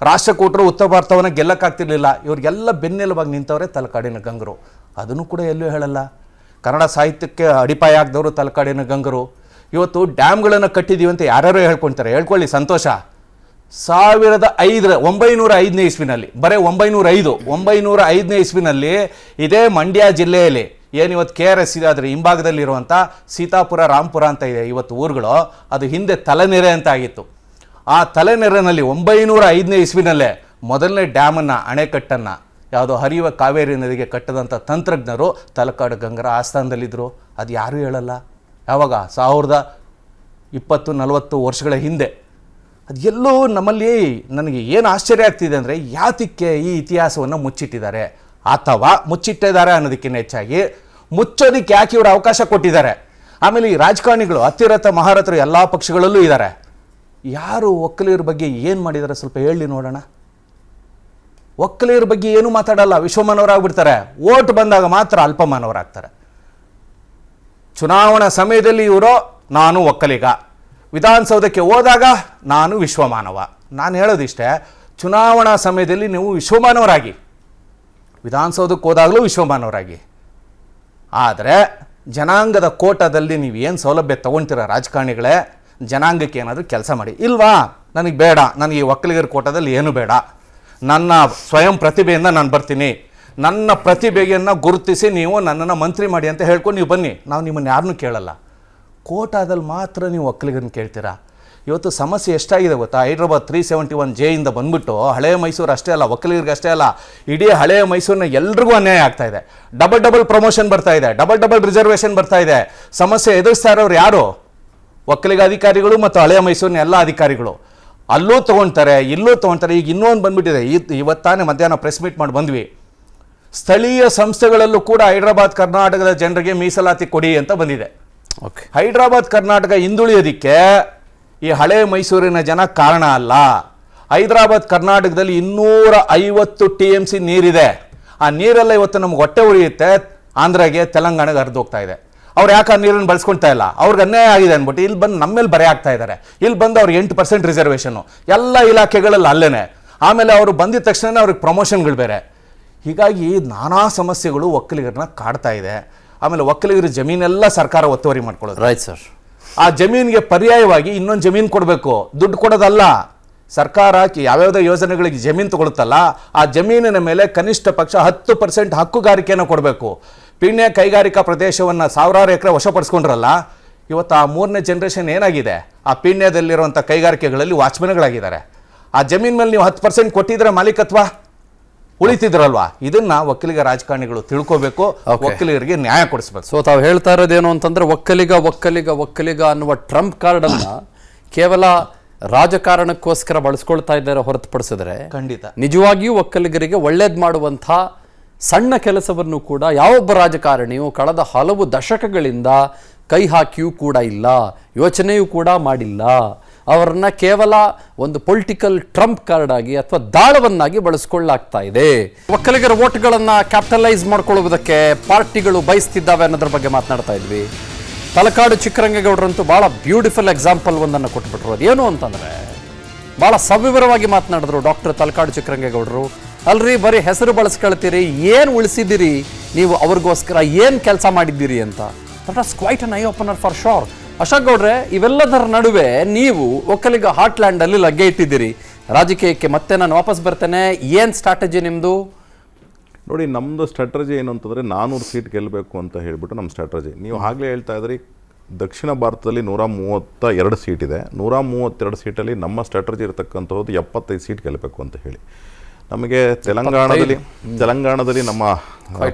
ರಾಷ್ಟ್ರಕೂಟರು ಉತ್ತರ ಭಾರತವನ್ನು ಗೆಲ್ಲಕ್ಕಾಗ್ತಿರ್ಲಿಲ್ಲ. ಇವ್ರಿಗೆಲ್ಲ ಬೆನ್ನೆಲುಬಾಗಿ ನಿಂತವರೇ ತಲಕಾಡಿನ ಗಂಗರು. ಅದನ್ನು ಕೂಡ ಎಲ್ಲೂ ಹೇಳಲ್ಲ. ಕನ್ನಡ ಸಾಹಿತ್ಯಕ್ಕೆ ಅಡಿಪಾಯ ಆಗಿದವರು ತಲಕಾಡಿನ ಗಂಗರು. ಇವತ್ತು ಡ್ಯಾಮ್ಗಳನ್ನು ಕಟ್ಟಿದ್ದೀವಿ ಅಂತ ಯಾರ್ಯಾರೋ ಹೇಳ್ಕೊಳ್ತಾರೆ, ಹೇಳ್ಕೊಳ್ಳಿ, ಸಂತೋಷ. 1905ನೇ ಇಸ್ವಿನಲ್ಲಿ, ಬರೀ 905ನೇ ಇಸ್ವಿನಲ್ಲಿ ಇದೇ ಮಂಡ್ಯ ಜಿಲ್ಲೆಯಲ್ಲಿ ಏನಿವತ್ತು KRS ಇದೆ, ಅದರ ಹಿಂಭಾಗದಲ್ಲಿರುವಂಥ ಸೀತಾಪುರ, ರಾಂಪುರ ಅಂತ ಇದೆ ಇವತ್ತು ಊರುಗಳು, ಅದು ಹಿಂದೆ ತಲೆನೆರೆ ಅಂತ ಆಗಿತ್ತು. ಆ ತಲೆನೆರೆನಲ್ಲಿ 905ನೇ ಇಸ್ವಿನಲ್ಲೇ ಮೊದಲನೇ ಡ್ಯಾಮನ್ನು, ಅಣೆಕಟ್ಟನ್ನು, ಯಾವುದೋ ಹರಿಯುವ ಕಾವೇರಿ ನದಿಗೆ ಕಟ್ಟದಂಥ ತಂತ್ರಜ್ಞರು ತಲಕಾಡು ಗಂಗರ ಆಸ್ಥಾನದಲ್ಲಿದ್ದರು. ಅದು ಯಾರೂ ಹೇಳಲ್ಲ. ಯಾವಾಗ? 1020-40 ವರ್ಷಗಳ ಹಿಂದೆ. ಅದು ಎಲ್ಲೂ ನಮ್ಮಲ್ಲಿ ನನಗೆ ಏನು ಆಶ್ಚರ್ಯ ಆಗ್ತಿದೆ ಅಂದರೆ, ಯಾತಕ್ಕೆ ಈ ಇತಿಹಾಸವನ್ನು ಮುಚ್ಚಿಟ್ಟಿದ್ದಾರೆ, ಅಥವಾ ಮುಚ್ಚಿಟ್ಟಿದ್ದಾರೆ ಅನ್ನೋದಕ್ಕಿಂತ ಹೆಚ್ಚಾಗಿ ಮುಚ್ಚೋದಕ್ಕೆ ಯಾಕೆ ಇವರು ಅವಕಾಶ ಕೊಟ್ಟಿದ್ದಾರೆ. ಆಮೇಲೆ ಈ ರಾಜಕಾರಣಿಗಳು ಅತಿರಥ ಮಹಾರಥರು ಎಲ್ಲ ಪಕ್ಷಗಳಲ್ಲೂ ಇದ್ದಾರೆ. ಯಾರು ಒಕ್ಕಲಿಗರ ಬಗ್ಗೆ ಏನು ಮಾಡಿದ್ದಾರೆ ಸ್ವಲ್ಪ ಹೇಳಿ ನೋಡೋಣ. ಒಕ್ಕಲಿಗರ ಬಗ್ಗೆ ಏನು ಮಾತಾಡಲ್ಲ, ವಿಶ್ವಮಾನವರಾಗ್ಬಿಡ್ತಾರೆ. ಓಟ್ ಬಂದಾಗ ಮಾತ್ರ ಅಲ್ಪಮಾನವರಾಗ್ತಾರೆ. ಚುನಾವಣಾ ಸಮಯದಲ್ಲಿ ಇವರು ನಾನು ಒಕ್ಕಲಿಗ, ವಿಧಾನಸೌಧಕ್ಕೆ ಹೋದಾಗ ನಾನು ವಿಶ್ವಮಾನವ. ನಾನು ಹೇಳೋದಿಷ್ಟೇ, ಚುನಾವಣಾ ಸಮಯದಲ್ಲಿ ನೀವು ವಿಶ್ವಮಾನವರಾಗಿ, ವಿಧಾನಸೌಧಕ್ಕೆ ಹೋದಾಗಲೂ ವಿಶ್ವಮಾನವರಾಗಿ. ಆದರೆ ಜನಾಂಗದ ಕೋಟಾದಲ್ಲಿ ನೀವು ಏನು ಸೌಲಭ್ಯ ತೊಗೊಳ್ತೀರ ರಾಜಕಾರಣಿಗಳೇ, ಜನಾಂಗಕ್ಕೆ ಏನಾದರೂ ಕೆಲಸ ಮಾಡಿ. ಇಲ್ವಾ, ನನಗೆ ಬೇಡ, ನನಗೆ ಈ ಒಕ್ಕಲಿಗರ ಕೋಟಾದಲ್ಲಿ ಏನು ಬೇಡ, ನನ್ನ ಸ್ವಯಂ ಪ್ರತಿಭೆಯಿಂದ ನಾನು ಬರ್ತೀನಿ, ನನ್ನ ಪ್ರತಿಭೆಯನ್ನು ಗುರುತಿಸಿ ನೀವು ನನ್ನನ್ನು ಮಂತ್ರಿ ಮಾಡಿ ಅಂತ ಹೇಳ್ಕೊಂಡು ನೀವು ಬನ್ನಿ, ನಾವು ನಿಮ್ಮನ್ನು ಯಾರನ್ನೂ ಕೇಳಲ್ಲ. ಕೋಟಾದಲ್ಲಿ ಮಾತ್ರ ನೀವು ಒಕ್ಕಲಿಗರನ್ನ ಕೇಳ್ತೀರಾ. ಇವತ್ತು ಸಮಸ್ಯೆ ಎಷ್ಟಾಗಿದೆ ಗೊತ್ತಾ? ಹೈದ್ರಾಬಾದ್ 371J ಇಂದ ಬಂದ್ಬಿಟ್ಟು ಹಳೆಯ ಮೈಸೂರು ಅಷ್ಟೇ ಅಲ್ಲ, ಒಕ್ಕಲಿಗರಿಗೆ ಅಷ್ಟೇ ಅಲ್ಲ, ಇಡೀ ಹಳೆಯ ಮೈಸೂರಿನ ಎಲ್ರಿಗೂ ಅನ್ಯಾಯ ಆಗ್ತಾ ಇದೆ. ಡಬಲ್ ಪ್ರಮೋಷನ್ ಬರ್ತಾ ಇದೆ, ಡಬಲ್ ರಿಸರ್ವೇಷನ್ ಬರ್ತಾ ಇದೆ. ಸಮಸ್ಯೆ ಎದುರಿಸ್ತಾ ಇರೋರು ಯಾರು? ಒಕ್ಕಲಿಗ ಅಧಿಕಾರಿಗಳು ಮತ್ತು ಹಳೆಯ ಮೈಸೂರಿನ ಎಲ್ಲ ಅಧಿಕಾರಿಗಳು. ಅಲ್ಲೂ ತೊಗೊಳ್ತಾರೆ, ಇಲ್ಲೂ ತೊಗೊಳ್ತಾರೆ. ಈಗ ಇನ್ನೊಂದು ಬಂದ್ಬಿಟ್ಟಿದೆ, ಇವತ್ತಾನೆ ಮಧ್ಯಾಹ್ನ ಪ್ರೆಸ್ ಮೀಟ್ ಮಾಡಿ ಬಂದ್ವಿ, ಸ್ಥಳೀಯ ಸಂಸ್ಥೆಗಳಲ್ಲೂ ಕೂಡ ಹೈದ್ರಾಬಾದ್ ಕರ್ನಾಟಕದ ಜನರಿಗೆ ಮೀಸಲಾತಿ ಕೊಡಿ ಅಂತ ಬಂದಿದೆ. ಓಕೆ, ಹೈದ್ರಾಬಾದ್ ಕರ್ನಾಟಕ ಹಿಂದುಳಿಯೋದಕ್ಕೆ ಈ ಹಳೆ ಮೈಸೂರಿನ ಜನ ಕಾರಣ ಅಲ್ಲ. ಹೈದರಾಬಾದ್ ಕರ್ನಾಟಕದಲ್ಲಿ 250 TMC ನೀರಿದೆ. ಆ ನೀರೆಲ್ಲ ಇವತ್ತು ನಮ್ಗೆ ಹೊಟ್ಟೆ ಉರಿಯುತ್ತೆ. ಆಂಧ್ರಗೆ, ತೆಲಂಗಾಣಗೆ ಹರಿದು ಹೋಗ್ತಾ ಇದೆ. ಅವ್ರು ಯಾಕೆ ಆ ನೀರನ್ನು ಬಳಸ್ಕೊಳ್ತಾ ಇಲ್ಲ? ಅವ್ರಿಗೆ ಅನ್ಯಾಯ ಆಗಿದೆ ಅಂದ್ಬಿಟ್ಟು ಇಲ್ಲಿ ಬಂದು ನಮ್ಮ ಮೇಲೆ ಬರೆ ಆಗ್ತಾ ಇದ್ದಾರೆ. ಇಲ್ಲಿ ಬಂದು ಅವ್ರಿಗೆ 8% ರಿಸರ್ವೇಷನ್ನು ಎಲ್ಲ ಇಲಾಖೆಗಳಲ್ಲಿ ಅಲ್ಲೇನೆ. ಆಮೇಲೆ ಅವರು ಬಂದಿದ ತಕ್ಷಣ ಅವ್ರಿಗೆ ಪ್ರಮೋಷನ್ಗಳು ಬೇರೆ. ಹೀಗಾಗಿ ನಾನಾ ಸಮಸ್ಯೆಗಳು ಒಕ್ಕಲಿಗರನ್ನ ಕಾಡ್ತಾ ಇದೆ. ಆಮೇಲೆ ಒಕ್ಕಲಿಗರ ಜಮೀನೆಲ್ಲ ಸರ್ಕಾರ ಒತ್ತುವರಿ ಮಾಡ್ಕೊಳ್ಳೋದು. Right sir. ಆ ಜಮೀನಿಗೆ ಪರ್ಯಾಯವಾಗಿ ಇನ್ನೊಂದು ಜಮೀನು ಕೊಡಬೇಕು, ದುಡ್ಡು ಕೊಡೋದಲ್ಲ. ಸರ್ಕಾರ ಯಾವ್ಯಾವುದೋ ಯೋಜನೆಗಳಿಗೆ ಜಮೀನು ತಗೊಳುತ್ತಲ್ಲ, ಆ ಜಮೀನಿನ ಮೇಲೆ ಕನಿಷ್ಠ ಪಕ್ಷ 10% ಹಕ್ಕುಗಾರಿಕೆಯನ್ನು ಕೊಡಬೇಕು. ಪೀಣ್ಯ ಕೈಗಾರಿಕಾ ಪ್ರದೇಶವನ್ನು ಸಾವಿರಾರು ಎಕರೆ ವಶಪಡಿಸ್ಕೊಂಡ್ರಲ್ಲ, ಇವತ್ತು ಆ 3ನೇ ಜನರೇಷನ್ ಏನಾಗಿದೆ, ಆ ಪೀಣ್ಯದಲ್ಲಿರುವಂಥ ಕೈಗಾರಿಕೆಗಳಲ್ಲಿ ವಾಚ್ಮನ್ಗಳಾಗಿದ್ದಾರೆ. ಆ ಜಮೀನ್ ಮೇಲೆ ನೀವು 10% ಕೊಟ್ಟಿದ್ರೆ ಮಾಲೀಕತ್ವ ಉಳಿತಿದ್ರಲ್ವಾ? ಇದನ್ನ ಒಕ್ಕಲಿಗ ರಾಜಕಾರಣಿಗಳು ತಿಳ್ಕೋಬೇಕು, ಒಕ್ಕಲಿಗರಿಗೆ ನ್ಯಾಯ ಕೊಡಿಸ್ಬೇಕು. ಸೊ ತಾವು ಹೇಳ್ತಾ ಇರೋದೇನು ಅಂತಂದ್ರೆ ಒಕ್ಕಲಿಗ ಒಕ್ಕಲಿಗ ಒಕ್ಕಲಿಗ ಅನ್ನುವ ಟ್ರಂಪ್ ಕಾರ್ಡ್ ಅನ್ನ ಕೇವಲ ರಾಜಕಾರಣಕ್ಕೋಸ್ಕರ ಬಳಸ್ಕೊಳ್ತಾ ಇದ್ದಾರೆ ಹೊರತುಪಡಿಸಿದ್ರೆ ಖಂಡಿತ ನಿಜವಾಗಿಯೂ ಒಕ್ಕಲಿಗರಿಗೆ ಒಳ್ಳೇದು ಮಾಡುವಂಥ ಸಣ್ಣ ಕೆಲಸವನ್ನು ಕೂಡ ಯಾವೊಬ್ಬ ರಾಜಕಾರಣಿಯು ಕಳೆದ ಹಲವು ದಶಕಗಳಿಂದ ಕೈ ಹಾಕಿಯೂ ಕೂಡ ಇಲ್ಲ, ಯೋಚನೆಯೂ ಕೂಡ ಮಾಡಿಲ್ಲ. ಅವರನ್ನ ಕೇವಲ ಒಂದು ಪೊಲಿಟಿಕಲ್ ಟ್ರಂಪ್ ಕಾರ್ಡ್ ಆಗಿ ಅಥವಾ ದಾಳವನ್ನಾಗಿ ಬಳಸ್ಕೊಳ್ಳಾಗ್ತಾ ಇದೆ. ಒಕ್ಕಲಿಗರ ವೋಟ್ಗಳನ್ನ ಕ್ಯಾಪಿಟಲೈಸ್ ಮಾಡ್ಕೊಳ್ಳುವುದಕ್ಕೆ ಪಾರ್ಟಿಗಳು ಬಯಸ್ತಿದ್ದಾವೆ ಅನ್ನೋದ್ರ ಬಗ್ಗೆ ಮಾತನಾಡ್ತಾ ಇದ್ವಿ. ತಲಕಾಡು ಚಿಕ್ಕರಂಗೇಗೌಡರಂತೂ ಬಹಳ ಬ್ಯೂಟಿಫುಲ್ ಎಕ್ಸಾಂಪಲ್ ಒಂದನ್ನು ಕೊಟ್ಬಿಟ್ರು. ಅದೇನು ಅಂತಂದ್ರೆ ಬಹಳ ಸವಿವರವಾಗಿ ಮಾತನಾಡಿದ್ರು ಡಾಕ್ಟರ್ ತಲಕಾಡು ಚಿಕ್ಕರಂಗೇಗೌಡರು. ಅಲ್ರಿ ಬರೀ ಹೆಸರು ಬಳಸ್ಕೊಳ್ತೀರಿ, ಏನು ಉಳಿಸಿದಿರಿ ನೀವು, ಅವ್ರಿಗೋಸ್ಕರ ಏನು ಕೆಲಸ ಮಾಡಿದ್ದೀರಿ ಅಂತ. That was quite an eye opener for sure. Ashok ಗೌಡ್ರೆ, ಇವೆಲ್ಲದರ ನಡುವೆ ನೀವು ಒಕ್ಕಲಿಗ ಹಾರ್ಟ್ಲ್ಯಾಂಡ್ ಅಲ್ಲಿ ಲಗ್ಗೆ ಇಟ್ಟಿದ್ದೀರಿ. ರಾಜಕೀಯಕ್ಕೆ ಮತ್ತೆ ನಾನು ವಾಪಸ್ ಬರ್ತೇನೆ, ಏನು ಸ್ಟ್ರಾಟಜಿ ನಿಮ್ಮದು? ನೋಡಿ, ನಮ್ಮದು ಸ್ಟ್ರಾಟಜಿ ಏನು ಅಂತಂದರೆ 400 ಸೀಟ್ ಗೆಲ್ಲಬೇಕು ಅಂತ ಹೇಳಿಬಿಟ್ಟು ನಮ್ಮ ಸ್ಟ್ರಾಟಜಿ. ನೀವು ಆಗಲೇ ಹೇಳ್ತಾ ಇದ್ರಿ, ದಕ್ಷಿಣ ಭಾರತದಲ್ಲಿ 132 ಸೀಟ್ ಇದೆ. 132 ಸೀಟಲ್ಲಿ ನಮ್ಮ ಸ್ಟ್ರಾಟಜಿ ಇರತಕ್ಕಂಥದ್ದು 75 ಸೀಟ್ ಗೆಲ್ಲಬೇಕು ಅಂತ ಹೇಳಿ. ನಮಗೆ ತೆಲಂಗಾಣದಲ್ಲಿ ನಮ್ಮ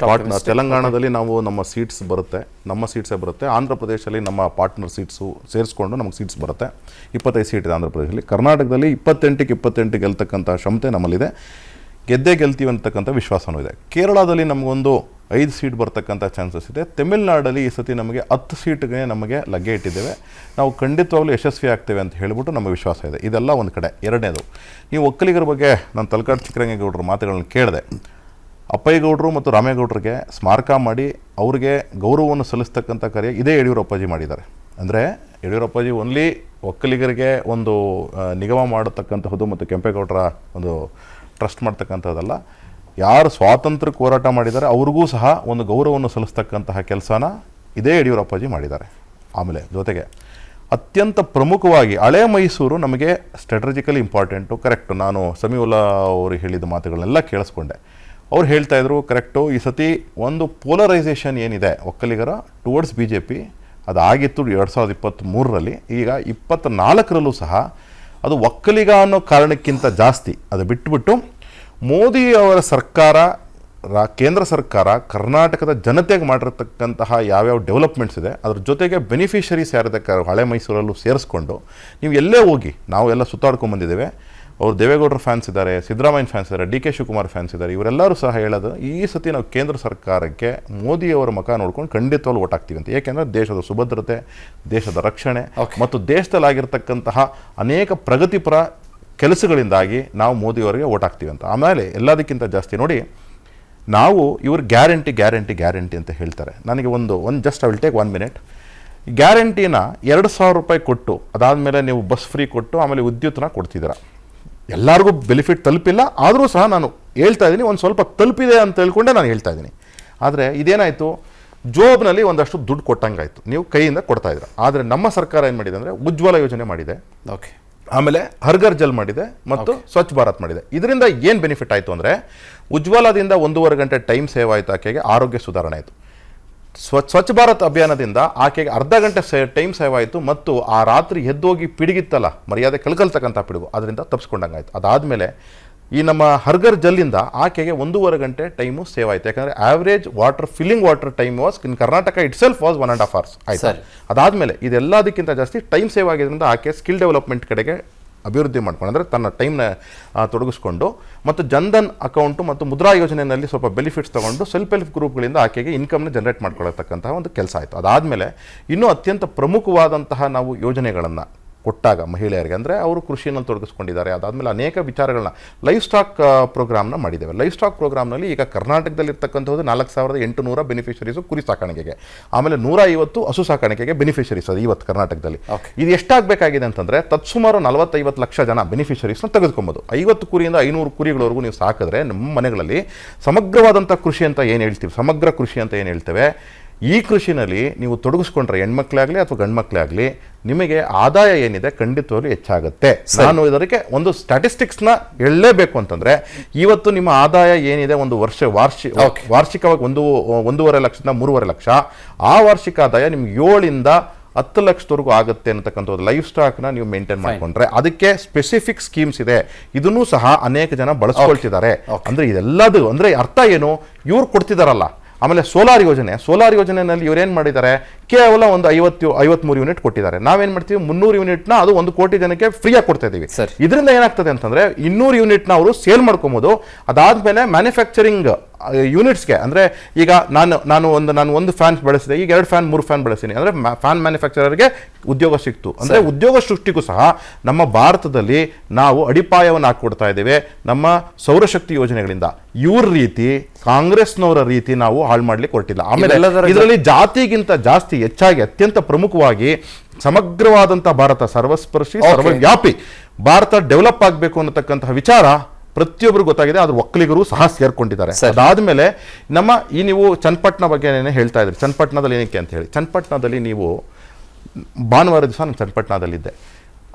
ಪಾರ್ಟ್ನರ್, ತೆಲಂಗಾಣದಲ್ಲಿ ನಾವು ನಮ್ಮ ಸೀಟ್ಸೇ ಬರುತ್ತೆ. ಆಂಧ್ರ ಪ್ರದೇಶದಲ್ಲಿ ನಮ್ಮ ಪಾರ್ಟ್ನರ್ ಸೀಟ್ಸು ಸೇರಿಸ್ಕೊಂಡು ನಮಗೆ ಸೀಟ್ಸ್ ಬರುತ್ತೆ. 25 ಸೀಟ್ ಇದೆ ಆಂಧ್ರ ಪ್ರದೇಶದಲ್ಲಿ. ಕರ್ನಾಟಕದಲ್ಲಿ 28ಕ್ಕೆ 28 ಗೆಲ್ತಕ್ಕಂಥ ಕ್ಷಮತೆ ನಮ್ಮಲ್ಲಿದೆ. ಗೆಲ್ತೀವಿ ಅಂತಕ್ಕಂಥ ವಿಶ್ವಾಸವೂ ಇದೆ. ಕೇರಳದಲ್ಲಿ ನಮಗೊಂದು 5 ಸೀಟ್ ಬರ್ತಕ್ಕಂಥ ಚಾನ್ಸಸ್ ಇದೆ. ತಮಿಳ್ನಾಡಲ್ಲಿ ಈ ಸತಿ ನಮಗೆ 10 ಸೀಟ್ಗೆ ನಮಗೆ ಲಗ್ಗೆ ಇಟ್ಟಿದ್ದೇವೆ. ನಾವು ಖಂಡಿತವಾಗ್ಲೂ ಯಶಸ್ವಿ ಆಗ್ತೇವೆ ಅಂತ ಹೇಳಿಬಿಟ್ಟು ನಮಗೆ ವಿಶ್ವಾಸ ಇದೆ. ಇದೆಲ್ಲ ಒಂದು ಕಡೆ. ಎರಡನೇದು, ನೀವು ಒಕ್ಕಲಿಗರ ಬಗ್ಗೆ ನಾನು ತಲಕಾಡು ಚಿಕ್ಕರಂಗೇಗೌಡರ ಮಾತುಗಳನ್ನು ಕೇಳಿದೆ. ಅಪ್ಪಯ್ಯಗೌಡರು ಮತ್ತು ರಾಮೇಗೌಡರಿಗೆ ಸ್ಮಾರಕ ಮಾಡಿ ಅವ್ರಿಗೆ ಗೌರವವನ್ನು ಸಲ್ಲಿಸ್ತಕ್ಕಂಥ ಕಾರ್ಯ ಇದೇ ಯಡಿಯೂರಪ್ಪಾಜಿ ಮಾಡಿದ್ದಾರೆ. ಅಂದರೆ ಯಡಿಯೂರಪ್ಪಾಜಿ ಓನ್ಲಿ ಒಕ್ಕಲಿಗರಿಗೆ ಒಂದು ನಿಗಮ ಮಾಡತಕ್ಕಂತಹದ್ದು ಮತ್ತು ಕೆಂಪೇಗೌಡರ ಒಂದು ಟ್ರಸ್ಟ್ ಮಾಡ್ತಕ್ಕಂಥದ್ದಲ್ಲ, ಯಾರು ಸ್ವಾತಂತ್ರ್ಯಕ್ಕೆ ಹೋರಾಟ ಮಾಡಿದ್ದಾರೆ ಅವ್ರಿಗೂ ಸಹ ಒಂದು ಗೌರವವನ್ನು ಸಲ್ಲಿಸ್ತಕ್ಕಂತಹ ಕೆಲಸನ ಇದೇ ಯಡಿಯೂರಪ್ಪಾಜಿ ಮಾಡಿದ್ದಾರೆ. ಆಮೇಲೆ ಜೊತೆಗೆ ಅತ್ಯಂತ ಪ್ರಮುಖವಾಗಿ ಹಳೆ ಮೈಸೂರು ನಮಗೆ ಸ್ಟ್ರಾಟಜಿಕಲಿ ಇಂಪಾರ್ಟೆಂಟು. ಕರೆಕ್ಟು, ನಾನು ಸಮೀವುಲ್ಲಾ ಅವರು ಹೇಳಿದ ಮಾತುಗಳನ್ನೆಲ್ಲ ಕೇಳಿಸ್ಕೊಂಡೆ. ಅವ್ರು ಹೇಳ್ತಾಯಿದ್ರು ಕರೆಕ್ಟು, ಈ ಸತಿ ಒಂದು ಪೋಲರೈಸೇಷನ್ ಏನಿದೆ ಒಕ್ಕಲಿಗರ ಟುವರ್ಡ್ಸ್ BJP ಅದಾಗಿತ್ತು 2023ರಲ್ಲಿ. ಈಗ 24ರಲ್ಲೂ ಸಹ ಅದು ಒಕ್ಕಲಿಗ ಅನ್ನೋ ಕಾರಣಕ್ಕಿಂತ ಜಾಸ್ತಿ ಅದು ಬಿಟ್ಟುಬಿಟ್ಟು ಮೋದಿ ಅವರ ಸರ್ಕಾರ, ಕೇಂದ್ರ ಸರ್ಕಾರ ಕರ್ನಾಟಕದ ಜನತೆಗೆ ಮಾಡಿರತಕ್ಕಂತಹ ಯಾವ್ಯಾವ ಡೆವಲಪ್ಮೆಂಟ್ಸ್ ಇದೆ ಅದ್ರ ಜೊತೆಗೆ ಬೆನಿಫಿಷರೀಸ್ ಯಾರಿದೆ ಹಳೆ ಮೈಸೂರಲ್ಲೂ ಸೇರಿಸ್ಕೊಂಡು ನೀವು ಎಲ್ಲೇ ಹೋಗಿ, ನಾವು ಎಲ್ಲ ಸುತ್ತಾಡ್ಕೊಂಡ್ಬಂದಿದ್ದೇವೆ. ಅವರು ದೇವೇಗೌಡರ ಫ್ಯಾನ್ಸ್ ಇದ್ದಾರೆ, ಸಿದ್ದರಾಮಯ್ಯ ಫ್ಯಾನ್ಸ್ ಇದ್ದಾರೆ, DK ಶಿವಕುಮಾರ್ ಫ್ಯಾನ್ಸ್ ಇದ್ದಾರೆ. ಇವರೆಲ್ಲರೂ ಸಹ ಹೇಳೋದು ಈ ಸತಿ ನಾವು ಕೇಂದ್ರ ಸರ್ಕಾರಕ್ಕೆ ಮೋದಿಯವರ ಮುಖ ನೋಡ್ಕೊಂಡು ಖಂಡಿತವಾಗ್ಲೂ ಓಟ್ ಹಾಕ್ತೀವಿ ಅಂತ. ಏಕೆಂದರೆ ದೇಶದ ಸುಭದ್ರತೆ, ದೇಶದ ರಕ್ಷಣೆ ಮತ್ತು ದೇಶದಲ್ಲಾಗಿರ್ತಕ್ಕಂತಹ ಅನೇಕ ಪ್ರಗತಿಪರ ಕೆಲಸಗಳಿಂದಾಗಿ ನಾವು ಮೋದಿಯವರಿಗೆ ಓಟ್ ಹಾಕ್ತೀವಿ ಅಂತ. ಆಮೇಲೆ ಎಲ್ಲದಕ್ಕಿಂತ ಜಾಸ್ತಿ ನೋಡಿ, ನಾವು ಇವರು ಗ್ಯಾರಂಟಿ ಅಂತ ಹೇಳ್ತಾರೆ. ನನಗೆ ಒಂದು just I will take 1 minute. ಗ್ಯಾರಂಟಿನ 2,000 ರೂಪಾಯಿ ಕೊಟ್ಟು ಅದಾದಮೇಲೆ ನೀವು ಬಸ್ ಫ್ರೀ ಕೊಟ್ಟು ಆಮೇಲೆ ವಿದ್ಯುತ್ನ ಕೊಡ್ತಿದ್ದೀರ. ಎಲ್ಲರಿಗೂ ಬೆನಿಫಿಟ್ ತಲುಪಿಲ್ಲ, ಆದರೂ ಸಹ ನಾನು ಹೇಳ್ತಾ ಇದ್ದೀನಿ ಒಂದು ಸ್ವಲ್ಪ ತಲುಪಿದೆ ಅಂತ ಹೇಳ್ಕೊಂಡೆ ನಾನು ಹೇಳ್ತಾ ಇದ್ದೀನಿ. ಆದರೆ ಇದೇನಾಯಿತು, ಜೋಬ್ನಲ್ಲಿ ಒಂದಷ್ಟು ದುಡ್ಡು ಕೊಟ್ಟಂಗಾಯಿತು, ನೀವು ಕೈಯಿಂದ ಕೊಡ್ತಾ ಇದ್ದೀರ. ಆದರೆ ನಮ್ಮ ಸರ್ಕಾರ ಏನು ಮಾಡಿದೆ ಅಂದರೆ ಉಜ್ವಲ ಯೋಜನೆ ಮಾಡಿದೆ, ಓಕೆ, ಆಮೇಲೆ ಹರ್ಘರ್ ಜಲ್ ಮಾಡಿದೆ ಮತ್ತು ಸ್ವಚ್ಛ ಭಾರತ್ ಮಾಡಿದೆ. ಇದರಿಂದ ಏನು ಬೆನಿಫಿಟ್ ಆಯಿತು ಅಂದರೆ ಉಜ್ವಲದಿಂದ 1.5 ಗಂಟೆ ಟೈಮ್ ಸೇವ್ ಆಯಿತು, ಆಕೆಗೆ ಆರೋಗ್ಯ ಸುಧಾರಣೆ ಆಯಿತು. ಸ್ವಚ್ಛ ಭಾರತ್ ಅಭಿಯಾನದಿಂದ ಆಕೆಗೆ ಅರ್ಧ ಗಂಟೆ ಟೈಮ್ ಸೇವ್ ಆಯಿತು ಮತ್ತು ಆ ರಾತ್ರಿ ಎದ್ದೋಗಿ ಪಿಡುಗಿತ್ತಲ್ಲ, ಮರ್ಯಾದೆ ಕಳ್ಕೊಳ್ತಕ್ಕಂಥ ಪಿಡುಗು, ಅದರಿಂದ ತಪ್ಪಿಸ್ಕೊಂಡಂಗಾಯ್ತು. ಅದಾದಮೇಲೆ ಈ ನಮ್ಮ ಹರ್ಘರ್ ಜಲ್ಲಿಂದ ಆಕೆಗೆ 1.5 ಗಂಟೆ ಟೈಮು ಸೇವ್ ಆಯಿತು. ಯಾಕಂದರೆ average filling water time was in Karnataka it self was 1.5 hours ಆಯಿತು. ಅದಾದಮೇಲೆ ಇದೆಲ್ಲದಕ್ಕಿಂತ ಜಾಸ್ತಿ ಟೈಮ್ ಸೇವ್ ಆಗಿದ್ದರಿಂದ ಆಕೆ ಸ್ಕಿಲ್ ಡೆವಲಪ್ಮೆಂಟ್ ಕಡೆಗೆ ಅಭಿವೃದ್ಧಿ ಮಾಡ್ಕೊಂಡು, ಅಂದರೆ ತನ್ನ ಟೈಮ್ನ ತೊಡಗಿಸ್ಕೊಂಡು ಮತ್ತು ಜನ್ಧನ್ ಅಕೌಂಟು ಮತ್ತು ಮುದ್ರಾ ಯೋಜನೆಯಲ್ಲಿ ಸ್ವಲ್ಪ ಬೆನಿಫಿಟ್ಸ್ ತೊಗೊಂಡು ಸೆಲ್ಫ್ ಹೆಲ್ಪ್ ಗ್ರೂಪ್ಗಳಿಂದ ಆಕೆಗೆ ಇನ್ಕಮ್ನ ಜನರೇಟ್ ಮಾಡ್ಕೊಳ್ಳತಕ್ಕಂತಹ ಒಂದು ಕೆಲಸ ಆಯಿತು. ಅದಾದಮೇಲೆ ಇನ್ನೂ ಅತ್ಯಂತ ಪ್ರಮುಖವಾದಂತಹ ನಾವು ಯೋಜನೆಗಳನ್ನು ಕೊಟ್ಟಾಗ ಮಹಿಳೆಯರಿಗೆ, ಅಂದರೆ ಅವರು ಕೃಷಿಯನ್ನು ತೊಡಗಿಸ್ಕೊಂಡಿದ್ದಾರೆ. ಅದಾದಮೇಲೆ ಅನೇಕ ವಿಚಾರಗಳನ್ನ ಲೈಫ್ ಸ್ಟಾಕ್ ಪ್ರೋಗ್ರಾಮ್ನ ಮಾಡಿದ್ದೇವೆ. ಲೈಫ್ ಸ್ಟಾಕ್ ಪ್ರೋಗ್ರಾಮ್ನಲ್ಲಿ ಈಗ ಕರ್ನಾಟಕದಲ್ಲಿರ್ತಕ್ಕಂಥದ್ದು 4,800 ಬೆನಿಫಿಷರೀಸು ಕುರಿ ಸಾಕಾಣಿಕೆಗೆ, ಆಮೇಲೆ 150 ಹಸು ಸಾಕಾಣಿಕೆಗೆ ಬೆನಿಫಿಷರೀಸ್ ಅದು ಇವತ್ತು ಕರ್ನಾಟಕದಲ್ಲಿ. ಇದು ಎಷ್ಟಾಗಬೇಕಾಗಿದೆ ಅಂತಂದರೆ ತತ್ಸುಮಾರು 40-50 ಲಕ್ಷ ಜನ ಬೆನಿಫಿಷರೀಸ್ನ ತೆಗೆದುಕೊಬೋದು. 50 ಕುರಿಯಿಂದ 500 ಕುರಿಗಳವರೆಗೂ ನೀವು ಸಾಕಿದ್ರೆ ನಮ್ಮ ಮನೆಗಳಲ್ಲಿ ಸಮಗ್ರವಾದಂಥ ಕೃಷಿ ಅಂತ ಏನು ಹೇಳ್ತೀವಿ, ಸಮಗ್ರ ಕೃಷಿ ಅಂತ ಏನು ಹೇಳ್ತೇವೆ, ಈ ಕೃಷಿನಲ್ಲಿ ನೀವು ತೊಡಗಿಸ್ಕೊಂಡ್ರೆ ಹೆಣ್ಮಕ್ಳೇ ಅಥವಾ ಗಂಡು ಮಕ್ಕಳೇ ಆಗಲಿ, ನಿಮಗೆ ಆದಾಯ ಏನಿದೆ ಖಂಡಿತವಾಗ್ಲೂ ಹೆಚ್ಚಾಗುತ್ತೆ. ನಾನು ಇದಕ್ಕೆ ಒಂದು ಸ್ಟ್ಯಾಟಿಸ್ಟಿಕ್ಸ್ನ ಹೇಳಲೇಬೇಕು ಅಂತಂದ್ರೆ, ಇವತ್ತು ನಿಮ್ಮ ಆದಾಯ ಏನಿದೆ ಒಂದು ವಾರ್ಷಿಕವಾಗಿ 1.5 ಲಕ್ಷದಿಂದ 3.5 ಲಕ್ಷ, ಆ ವಾರ್ಷಿಕ ಆದಾಯ ನಿಮ್ಗೆ 7ರಿಂದ 10 ಲಕ್ಷದವರೆಗೂ ಆಗುತ್ತೆ ಅನ್ನತಕ್ಕಂಥದ್ದು ಲೈಫ್ ಸ್ಟಾಕ್ನ ನೀವು ಮೇಂಟೈನ್ ಮಾಡ್ಕೊಂಡ್ರೆ. ಅದಕ್ಕೆ ಸ್ಪೆಸಿಫಿಕ್ ಸ್ಕೀಮ್ಸ್ ಇದೆ, ಇದನ್ನೂ ಸಹ ಅನೇಕ ಜನ ಬಳಸ್ಕೊಳ್ತಿದ್ದಾರೆ. ಅಂದ್ರೆ ಇದೆಲ್ಲದು ಅಂದ್ರೆ ಅರ್ಥ ಏನು, ಇವ್ರು ಕೊಡ್ತಿದಾರಲ್ಲ. ಆಮೇಲೆ ಸೋಲಾರ್ ಯೋಜನೆಯಲ್ಲಿ ಇವ್ರೇನ್ ಮಾಡಿದ್ದಾರೆ, ಕೇವಲ ಒಂದು 53 ಯೂನಿಟ್ ಕೊಟ್ಟಿದ್ದಾರೆ. ನಾವೇನ್ ಮಾಡ್ತೀವಿ, 300 ಯೂನಿಟ್ನ ಅದು 1 ಕೋಟಿ ಜನಕ್ಕೆ ಫ್ರೀಯಾಗಿ ಕೊಡ್ತಾ ಇದೀವಿ. ಇದರಿಂದ ಏನಾಗ್ತದೆ ಅಂತಂದ್ರೆ 200 ಯೂನಿಟ್ನ ಅವರು ಸೇಲ್ ಮಾಡ್ಕೊಬಹುದು. ಅದಾದ್ಮೇಲೆ ಮ್ಯಾನುಫ್ಯಾಕ್ಚರಿಂಗ್ ಯೂನಿಟ್ಸ್ಗೆ, ಅಂದ್ರೆ ಈಗ ನಾನು ಒಂದು ಫ್ಯಾನ್ ಬೆಳೆಸಿದೆ, ಈಗ 2 ಫ್ಯಾನ್ 3 ಫ್ಯಾನ್ ಬೆಳೆಸ್ತೀನಿ ಅಂದ್ರೆ ಫ್ಯಾನ್ ಮ್ಯಾನುಫ್ಯಾಕ್ಚರರ್ಗೆ ಉದ್ಯೋಗ ಸಿಕ್ತು. ಅಂದ್ರೆ ಉದ್ಯೋಗ ಸೃಷ್ಟಿಗೂ ಸಹ ನಮ್ಮ ಭಾರತದಲ್ಲಿ ನಾವು ಅಡಿಪಾಯವನ್ನು ಹಾಕೊಡ್ತಾ ಇದ್ದೇವೆ ನಮ್ಮ ಸೌರಶಕ್ತಿ ಯೋಜನೆಗಳಿಂದ. ಇವ್ರ ರೀತಿ ಕಾಂಗ್ರೆಸ್ನವರ ರೀತಿ ನಾವು ಹಾಳು ಮಾಡ್ಲಿಕ್ಕೆ ಹೊರಟಿಲ್ಲ. ಆಮೇಲೆ ಇದರಲ್ಲಿ ಜಾತಿಗಿಂತ ಜಾಸ್ತಿ ಹೆಚ್ಚಾಗಿ ಅತ್ಯಂತ ಪ್ರಮುಖವಾಗಿ ಸಮಗ್ರವಾದಂತಹ ಭಾರತ, ಸರ್ವಸ್ಪರ್ಶಿ ಸರ್ವವ್ಯಾಪಿ ಭಾರತ ಡೆವಲಪ್ ಆಗಬೇಕು ಅನ್ನತಕ್ಕಂತಹ ವಿಚಾರ ಪ್ರತಿಯೊಬ್ಬರು ಗೊತ್ತಾಗಿದೆ. ಅದ್ರ ಒಕ್ಕಲಿಗರು ಸಹ ಸೇರ್ಕೊಂಡಿದ್ದಾರೆ. ಅದಾದ್ಮೇಲೆ ನೀವು ಚನ್ನಪಟ್ಟಣ ಬಗ್ಗೆ ಹೇಳ್ತಾ ಇದ್ರಿ, ಚನ್ನಪಟ್ಟಣದಲ್ಲಿ ಏನಕ್ಕೆ ಅಂತ ಹೇಳಿ. ಚನ್ನಪಟ್ಟಣದಲ್ಲಿ ನೀವು ಭಾನುವಾರ ದಿವಸ ನಾನು ಚನ್ನಪಟ್ಟಣದಲ್ಲಿದ್ದೆ.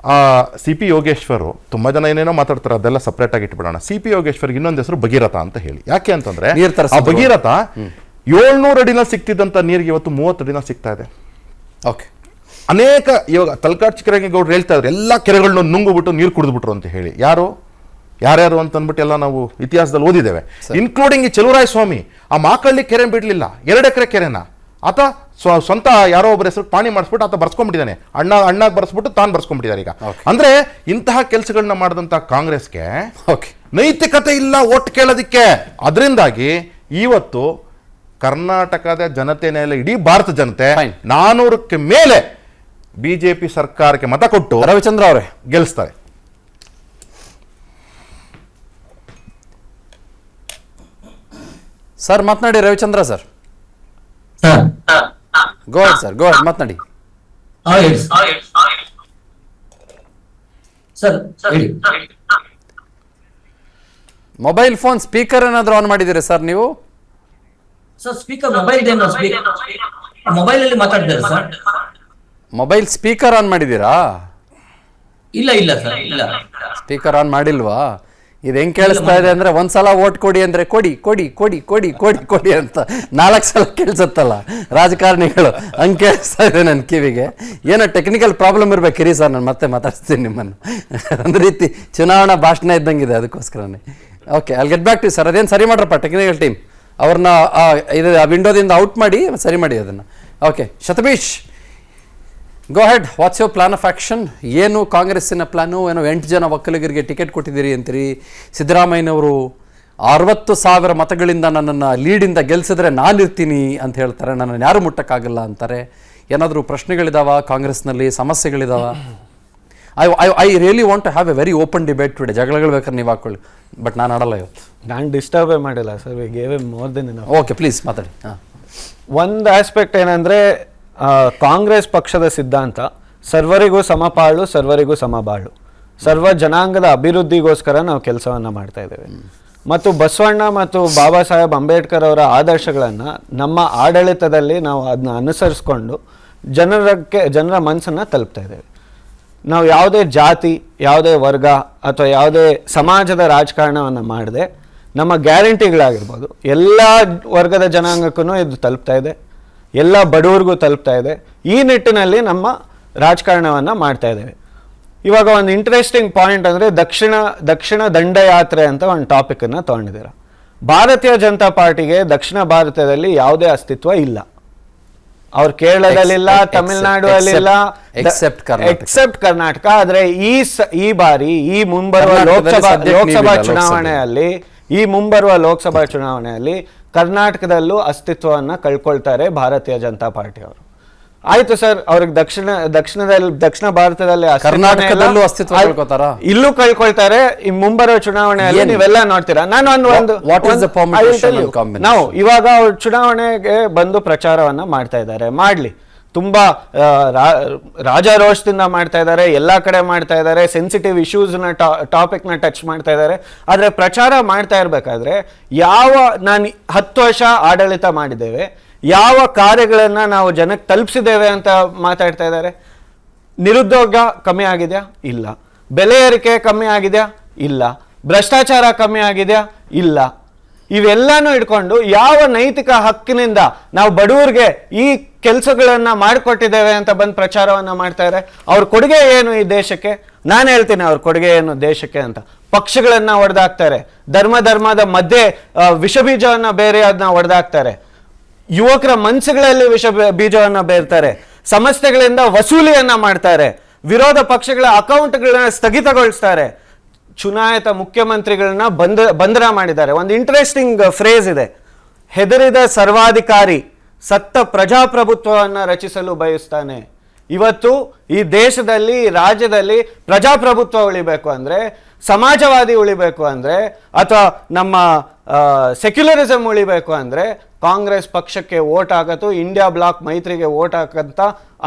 CP ಯೋಗೇಶ್ವರ್, ತುಂಬಾ ಜನ ಏನೇನೋ ಮಾತಾಡ್ತಾರೆ, ಅದೆಲ್ಲ ಸಪ್ರೇಟ್ ಆಗಿ ಇಟ್ಬಿಡೋಣ. CP ಯೋಗೇಶ್ವರ್ಗೆ ಇನ್ನೊಂದು ಹೆಸರು ಭಗೀರಥ ಅಂತ ಹೇಳಿ. ಯಾಕೆ ಅಂತಂದ್ರೆ ಆ ಭಗೀರಥ 700 ಅಡಿನಲ್ಲಿ ಸಿಕ್ತಿದ್ದಂತ ನೀರಿಗೆ ಇವತ್ತು 30 ಅಡಿನಲ್ಲಿ ಸಿಗ್ತಾ ಇದೆ. ಅನೇಕ ಇವಾಗ ತಲಕಾಡ್ ಚಿಕ್ಕರಂಗೇಗೌಡರು ಹೇಳ್ತಾ ಇದ್ರು, ಎಲ್ಲ ಕೆರೆಗಳನ್ನ ನುಂಗುಬಿಟ್ಟು ನೀರು ಕುಡಿದ್ಬಿಟ್ರು ಅಂತ ಹೇಳಿ. ಯಾರ್ಯಾರು ಅಂತ ಅಂದ್ಬಿಟ್ಟು ಎಲ್ಲ ನಾವು ಇತಿಹಾಸದಲ್ಲಿ ಓದಿದ್ದೇವೆ, ಇನ್ಕ್ಲೂಡಿಂಗ್ ಈ ಚೆಲುವರಾಯ ಸ್ವಾಮಿ. ಆ ಮಾಕಳ್ಳಿ ಕೆರೆ ಬಿಡ್ಲಿಲ್ಲ, 2 ಎಕರೆ ಕೆರೆನ ಆತ ಸ್ವಂತ ಯಾರೋ ಒಬ್ಬರ ಹೆಸರು ಪಾಣಿ ಮಾಡಿಸ್ಬಿಟ್ಟು ಆತ ಬರ್ಸ್ಕೊಂಡ್ಬಿಟ್ಟಿದ್ದಾನೆ. ಅಣ್ಣಾಗ ಬರ್ಸ್ಬಿಟ್ಟು ತಾನು ಬರ್ಸ್ಕೊಂಡ್ಬಿಟ್ಟಿದ್ದಾರೆ ಈಗ. ಅಂದ್ರೆ ಇಂತಹ ಕೆಲಸಗಳನ್ನ ಮಾಡಿದಂತ ಕಾಂಗ್ರೆಸ್ಗೆ ನೈತಿಕತೆ ಇಲ್ಲ ಓಟ್ ಕೇಳೋದಿಕ್ಕೆ. ಅದರಿಂದಾಗಿ ಇವತ್ತು ಕರ್ನಾಟಕದ ಜನತೆನೇ ಇಲ್ಲ, ಇಡೀ ಭಾರತ ಜನತೆ 400ಕ್ಕೆ ಮೇಲೆ ಬಿಜೆಪಿ ಸರ್ಕಾರಕ್ಕೆ ಮತ ಕೊಟ್ಟು ರವಿಚಂದ್ರ ಅವರೇ ಗೆಲ್ಲಿಸ್ತಾರೆ. ಸರ್ ಮಾತನಾಡಿ. ರವಿಚಂದ್ರ ಸರ್, ಗೋ ಹೆಡ್ ಸರ್, ಗೋ ಹೆಡ್ ಮಾತನಾಡಿ. ಮೊಬೈಲ್ ಫೋನ್ ಸ್ಪೀಕರ್ ಏನಾದ್ರು ಆನ್ ಮಾಡಿದ್ದೀರಾ ಸರ್ ನೀವು? ಸರ್ ಸ್ಪೀಕರ್ ಮೊಬೈಲ್ ಅಲ್ಲಿ ಮಾತಾಡ್ತಾರೆ ಸರ್. ಮೊಬೈಲ್ ಸ್ಪೀಕರ್ ಆನ್ ಮಾಡಿದ್ದೀರಾ? ಇಲ್ಲ ಸರ್, ಇಲ್ಲ. ಸ್ಪೀಕರ್ ಆನ್ ಮಾಡಿಲ್ವಾ? ಇದು ಹೆಂಗ್ ಕೇಳಿಸ್ತಾ ಇದೆ ಅಂದ್ರೆ, ಒಂದ್ಸಲ ಓಟ್ ಕೊಡಿ ಅಂದ್ರೆ ಕೊಡಿ ಕೊಡಿ ಕೊಡಿ ಕೊಡಿ ಕೊಡಿ ಕೊಡಿ ಅಂತ 4 ಸಲ ಕೇಳಿಸುತ್ತಲ್ಲ ರಾಜಕಾರಣಿಗಳು, ಹಂಗೆ ಕೇಳಿಸ್ತಾ ಇದೆ ನನ್ನ ಕಿವಿಗೆ. ಏನೋ ಟೆಕ್ನಿಕಲ್ ಪ್ರಾಬ್ಲಮ್ ಇರ್ಬೇಕಿರಿ ಸರ್, ನಾನು ಮತ್ತೆ ಮಾತಾಡ್ತೀನಿ ನಿಮ್ಮನ್ನು. ಒಂದು ರೀತಿ ಚುನಾವಣಾ ಭಾಷಣ ಇದ್ದಂಗಿದೆ, ಅದಕ್ಕೋಸ್ಕರನೇ. Okay, I'll get back to sir. ಅದೇನು ಸರಿ ಮಾಡ್ರಪ್ಪ ಟೆಕ್ನಿಕಲ್ ಟೀಮ್, ಅವ್ರನ್ನ ಇದು ವಿಂಡೋದಿಂದ ಔಟ್ ಮಾಡಿ ಸರಿ ಮಾಡಿ ಅದನ್ನು. ಓಕೆ, ಶತಬೀಶ್ go ahead, what's your plan of action? ಏನು ಕಾಂಗ್ರೆಸ್ಸಿನ ಪ್ಲಾನು? ಏನೋ 8 ಜನ ಒಕ್ಕಲಿಗರಿಗೆ ಟಿಕೆಟ್ ಕೊಟ್ಟಿದ್ದೀರಿ ಅಂತೀರಿ. ಸಿದ್ದರಾಮಯ್ಯನವರು 60,000 ಮತಗಳಿಂದ ನನ್ನನ್ನು ಲೀಡಿಂದ ಗೆಲ್ಲಿಸಿದ್ರೆ ನಾನಿರ್ತೀನಿ ಅಂತ ಹೇಳ್ತಾರೆ, ನನ್ನನ್ನು ಯಾರು ಮುಟ್ಟಕ್ಕಾಗಲ್ಲ ಅಂತಾರೆ. ಏನಾದರೂ ಪ್ರಶ್ನೆಗಳಿದಾವ ಕಾಂಗ್ರೆಸ್ನಲ್ಲಿ, ಸಮಸ್ಯೆಗಳಿದಾವ? I really want to have a very open debate today. ಜಗಳಗಳು ಬೇಕಾದ್ರೆ ನೀವು ಹಾಕೊಳ್ಳಿ, ಬಟ್ ನಾನು ಆಡಲ್ಲ ಇವತ್ತು. ನಾನು ಡಿಸ್ಟರ್ಬೇ ಮಾಡಿಲ್ಲ sir, we gave more than enough. Okay, please ಮಾತಾಡಿ. ಒಂದು ಆಸ್ಪೆಕ್ಟ್ ಏನಂದರೆ, ಕಾಂಗ್ರೆಸ್ ಪಕ್ಷದ ಸಿದ್ಧಾಂತ ಸರ್ವರಿಗೂ ಸಮಪಾಳು, ಸರ್ವರಿಗೂ ಸಮಬಾಳು, ಸರ್ವ ಜನಾಂಗದ ಅಭಿವೃದ್ಧಿಗೋಸ್ಕರ ನಾವು ಕೆಲಸವನ್ನು ಮಾಡ್ತಾ ಇದ್ದೇವೆ. ಮತ್ತು ಬಸವಣ್ಣ ಮತ್ತು ಬಾಬಾ ಸಾಹೇಬ್ ಅಂಬೇಡ್ಕರ್ ಅವರ ಆದರ್ಶಗಳನ್ನು ನಮ್ಮ ಆಡಳಿತದಲ್ಲಿ ನಾವು ಅದನ್ನ ಅನುಸರಿಸ್ಕೊಂಡು ಜನರ ಮನಸ್ಸನ್ನು ತಲುಪ್ತಾ ಇದ್ದೇವೆ. ನಾವು ಯಾವುದೇ ಜಾತಿ, ಯಾವುದೇ ವರ್ಗ ಅಥವಾ ಯಾವುದೇ ಸಮಾಜದ ರಾಜಕಾರಣವನ್ನು ಮಾಡದೆ ನಮ್ಮ ಗ್ಯಾರಂಟಿಗಳಾಗಿರ್ಬೋದು ಎಲ್ಲ ವರ್ಗದ ಜನಾಂಗಕ್ಕೂ ಇದು ತಲುಪ್ತಾ ಇದೆ, ಎಲ್ಲ ಬಡವರಿಗೂ ತಲುಪ್ತಾ ಇದೆ. ಈ ನಿಟ್ಟಿನಲ್ಲಿ ನಮ್ಮ ರಾಜಕಾರಣವನ್ನು ಮಾಡ್ತಾ ಇದ್ದೇವೆ. ಇವಾಗ ಒಂದು ಇಂಟ್ರೆಸ್ಟಿಂಗ್ ಪಾಯಿಂಟ್ ಅಂದರೆ ದಕ್ಷಿಣ ದಂಡಯಾತ್ರೆ ಅಂತ ಒಂದು ಟಾಪಿಕನ್ನು ತೊಗೊಂಡಿದ್ದೀರ. ಭಾರತೀಯ ಜನತಾ ಪಾರ್ಟಿಗೆ ದಕ್ಷಿಣ ಭಾರತದಲ್ಲಿ ಯಾವುದೇ ಅಸ್ತಿತ್ವ ಇಲ್ಲ. ಅವ್ರು ಕೇರಳದಲ್ಲಿಲ್ಲ, ತಮಿಳುನಾಡು ಅಲ್ಲಿಲ್ಲ, ಎಕ್ಸೆಪ್ಟ್ ಕರ್ನಾಟಕ. ಆದರೆ ಈ ಬಾರಿ ಈ ಮುಂಬರುವ ಲೋಕಸಭಾ ಚುನಾವಣೆಯಲ್ಲಿ ಕರ್ನಾಟಕದಲ್ಲೂ ಅಸ್ತಿತ್ವವನ್ನು ಕಳ್ಕೊಳ್ತಾರೆ ಭಾರತೀಯ ಜನತಾ ಪಾರ್ಟಿಯವರು. ಆಯ್ತು ಸರ್, ಅವ್ರಿಗೆ ದಕ್ಷಿಣ ಭಾರತದಲ್ಲಿ ಕರ್ನಾಟಕದಲ್ಲೂ ಅಸ್ತಿತ್ವ ಕಳ್ಕೊತಾರ, ಇಲ್ಲೂ ಕಳ್ಕೊಳ್ತಾರೆ. ಈ ಮುಂಬರುವ ಚುನಾವಣೆಯಲ್ಲಿ ನೀವೆಲ್ಲ ನೋಡ್ತೀರಾ. ನಾವು ಇವಾಗ ಅವ್ರು ಚುನಾವಣೆಗೆ ಬಂದು ಪ್ರಚಾರವನ್ನ ಮಾಡ್ತಾ ಇದ್ದಾರೆ, ಮಾಡ್ಲಿ, ತುಂಬಾ ರಾಜಾರೋಷದಿಂದ ಮಾಡ್ತಾ ಇದ್ದಾರೆ, ಎಲ್ಲಾ ಕಡೆ ಮಾಡ್ತಾ ಇದ್ದಾರೆ, ಸೆನ್ಸಿಟಿವ್ ಇಶ್ಯೂಸ್ನ ಟಾಪಿಕ್ನ ಟಚ್ ಮಾಡ್ತಾ ಇದ್ದಾರೆ. ಆದ್ರೆ ಪ್ರಚಾರ ಮಾಡ್ತಾ ಇರ್ಬೇಕಾದ್ರೆ ನಾನು 10 ವರ್ಷ ಆಡಳಿತ ಮಾಡಿದ್ದೇವೆ, ಯಾವ ಕಾರ್ಯಗಳನ್ನ ನಾವು ಜನಕ್ಕೆ ತಲುಪಿಸಿದ್ದೇವೆ ಅಂತ ಮಾತಾಡ್ತಾ ಇದ್ದಾರೆ. ನಿರುದ್ಯೋಗ ಕಮ್ಮಿ ಆಗಿದೆಯಾ? ಇಲ್ಲ. ಬೆಲೆ ಏರಿಕೆ ಕಮ್ಮಿ ಆಗಿದೆಯಾ? ಇಲ್ಲ. ಭ್ರಷ್ಟಾಚಾರ ಕಮ್ಮಿ ಆಗಿದೆಯಾ? ಇಲ್ಲ. ಇವೆಲ್ಲಾನು ಇಟ್ಕೊಂಡು ಯಾವ ನೈತಿಕ ಹಕ್ಕಿನಿಂದ ನಾವು ಬಡವರಿಗೆ ಈ ಕೆಲಸಗಳನ್ನ ಮಾಡಿಕೊಟ್ಟಿದ್ದೇವೆ ಅಂತ ಬಂದು ಪ್ರಚಾರವನ್ನ ಮಾಡ್ತಾರೆ? ಅವ್ರ ಕೊಡುಗೆ ಏನು ಈ ದೇಶಕ್ಕೆ? ನಾನು ಹೇಳ್ತೀನಿ ಅವ್ರ ಕೊಡುಗೆ ಏನು ದೇಶಕ್ಕೆ ಅಂತ. ಪಕ್ಷಗಳನ್ನ ಒಡೆದಾಕ್ತಾರೆ, ಧರ್ಮದ ಮಧ್ಯೆ ವಿಷ ಬೀಜವನ್ನ ಬೇರೆ ಅದನ್ನ ಒಡೆದಾಕ್ತಾರೆ, ಯುವಕರ ಮನಸ್ಸುಗಳಲ್ಲಿ ವಿಷ ಬೀಜವನ್ನ ಬೇರ್ತಾರೆ, ಸಂಸ್ಥೆಗಳಿಂದ ವಸೂಲಿಯನ್ನ ಮಾಡ್ತಾರೆ, ವಿರೋಧ ಪಕ್ಷಗಳ ಅಕೌಂಟ್ಗಳನ್ನ ಸ್ಥಗಿತಗೊಳಿಸ್ತಾರೆ, ಚುನಾಯಿತ ಮುಖ್ಯಮಂತ್ರಿಗಳನ್ನ ಬಂಧನ ಮಾಡಿದ್ದಾರೆ. ಒಂದು ಇಂಟ್ರೆಸ್ಟಿಂಗ್ ಫ್ರೇಸ್ ಇದೆ, ಹೆದರಿದ ಸರ್ವಾಧಿಕಾರಿ ಸತ್ತ ಪ್ರಜಾಪ್ರಭುತ್ವವನ್ನು ರಚಿಸಲು ಬಯಸ್ತಾನೆ. ಇವತ್ತು ಈ ದೇಶದಲ್ಲಿ, ರಾಜ್ಯದಲ್ಲಿ ಪ್ರಜಾಪ್ರಭುತ್ವ ಉಳಿಬೇಕು ಅಂದ್ರೆ, ಸಮಾಜವಾದಿ ಉಳಿಬೇಕು ಅಂದ್ರೆ, ಅಥವಾ ನಮ್ಮ ಸೆಕ್ಯುಲರಿಸಮ್ ಉಳಿಬೇಕು ಅಂದ್ರೆ ಕಾಂಗ್ರೆಸ್ ಪಕ್ಷಕ್ಕೆ ವೋಟ್ ಹಾಕತ್ತು, ಇಂಡಿಯಾ ಬ್ಲಾಕ್ ಮೈತ್ರಿಗೆ ವೋಟ್ ಹಾಕಂತ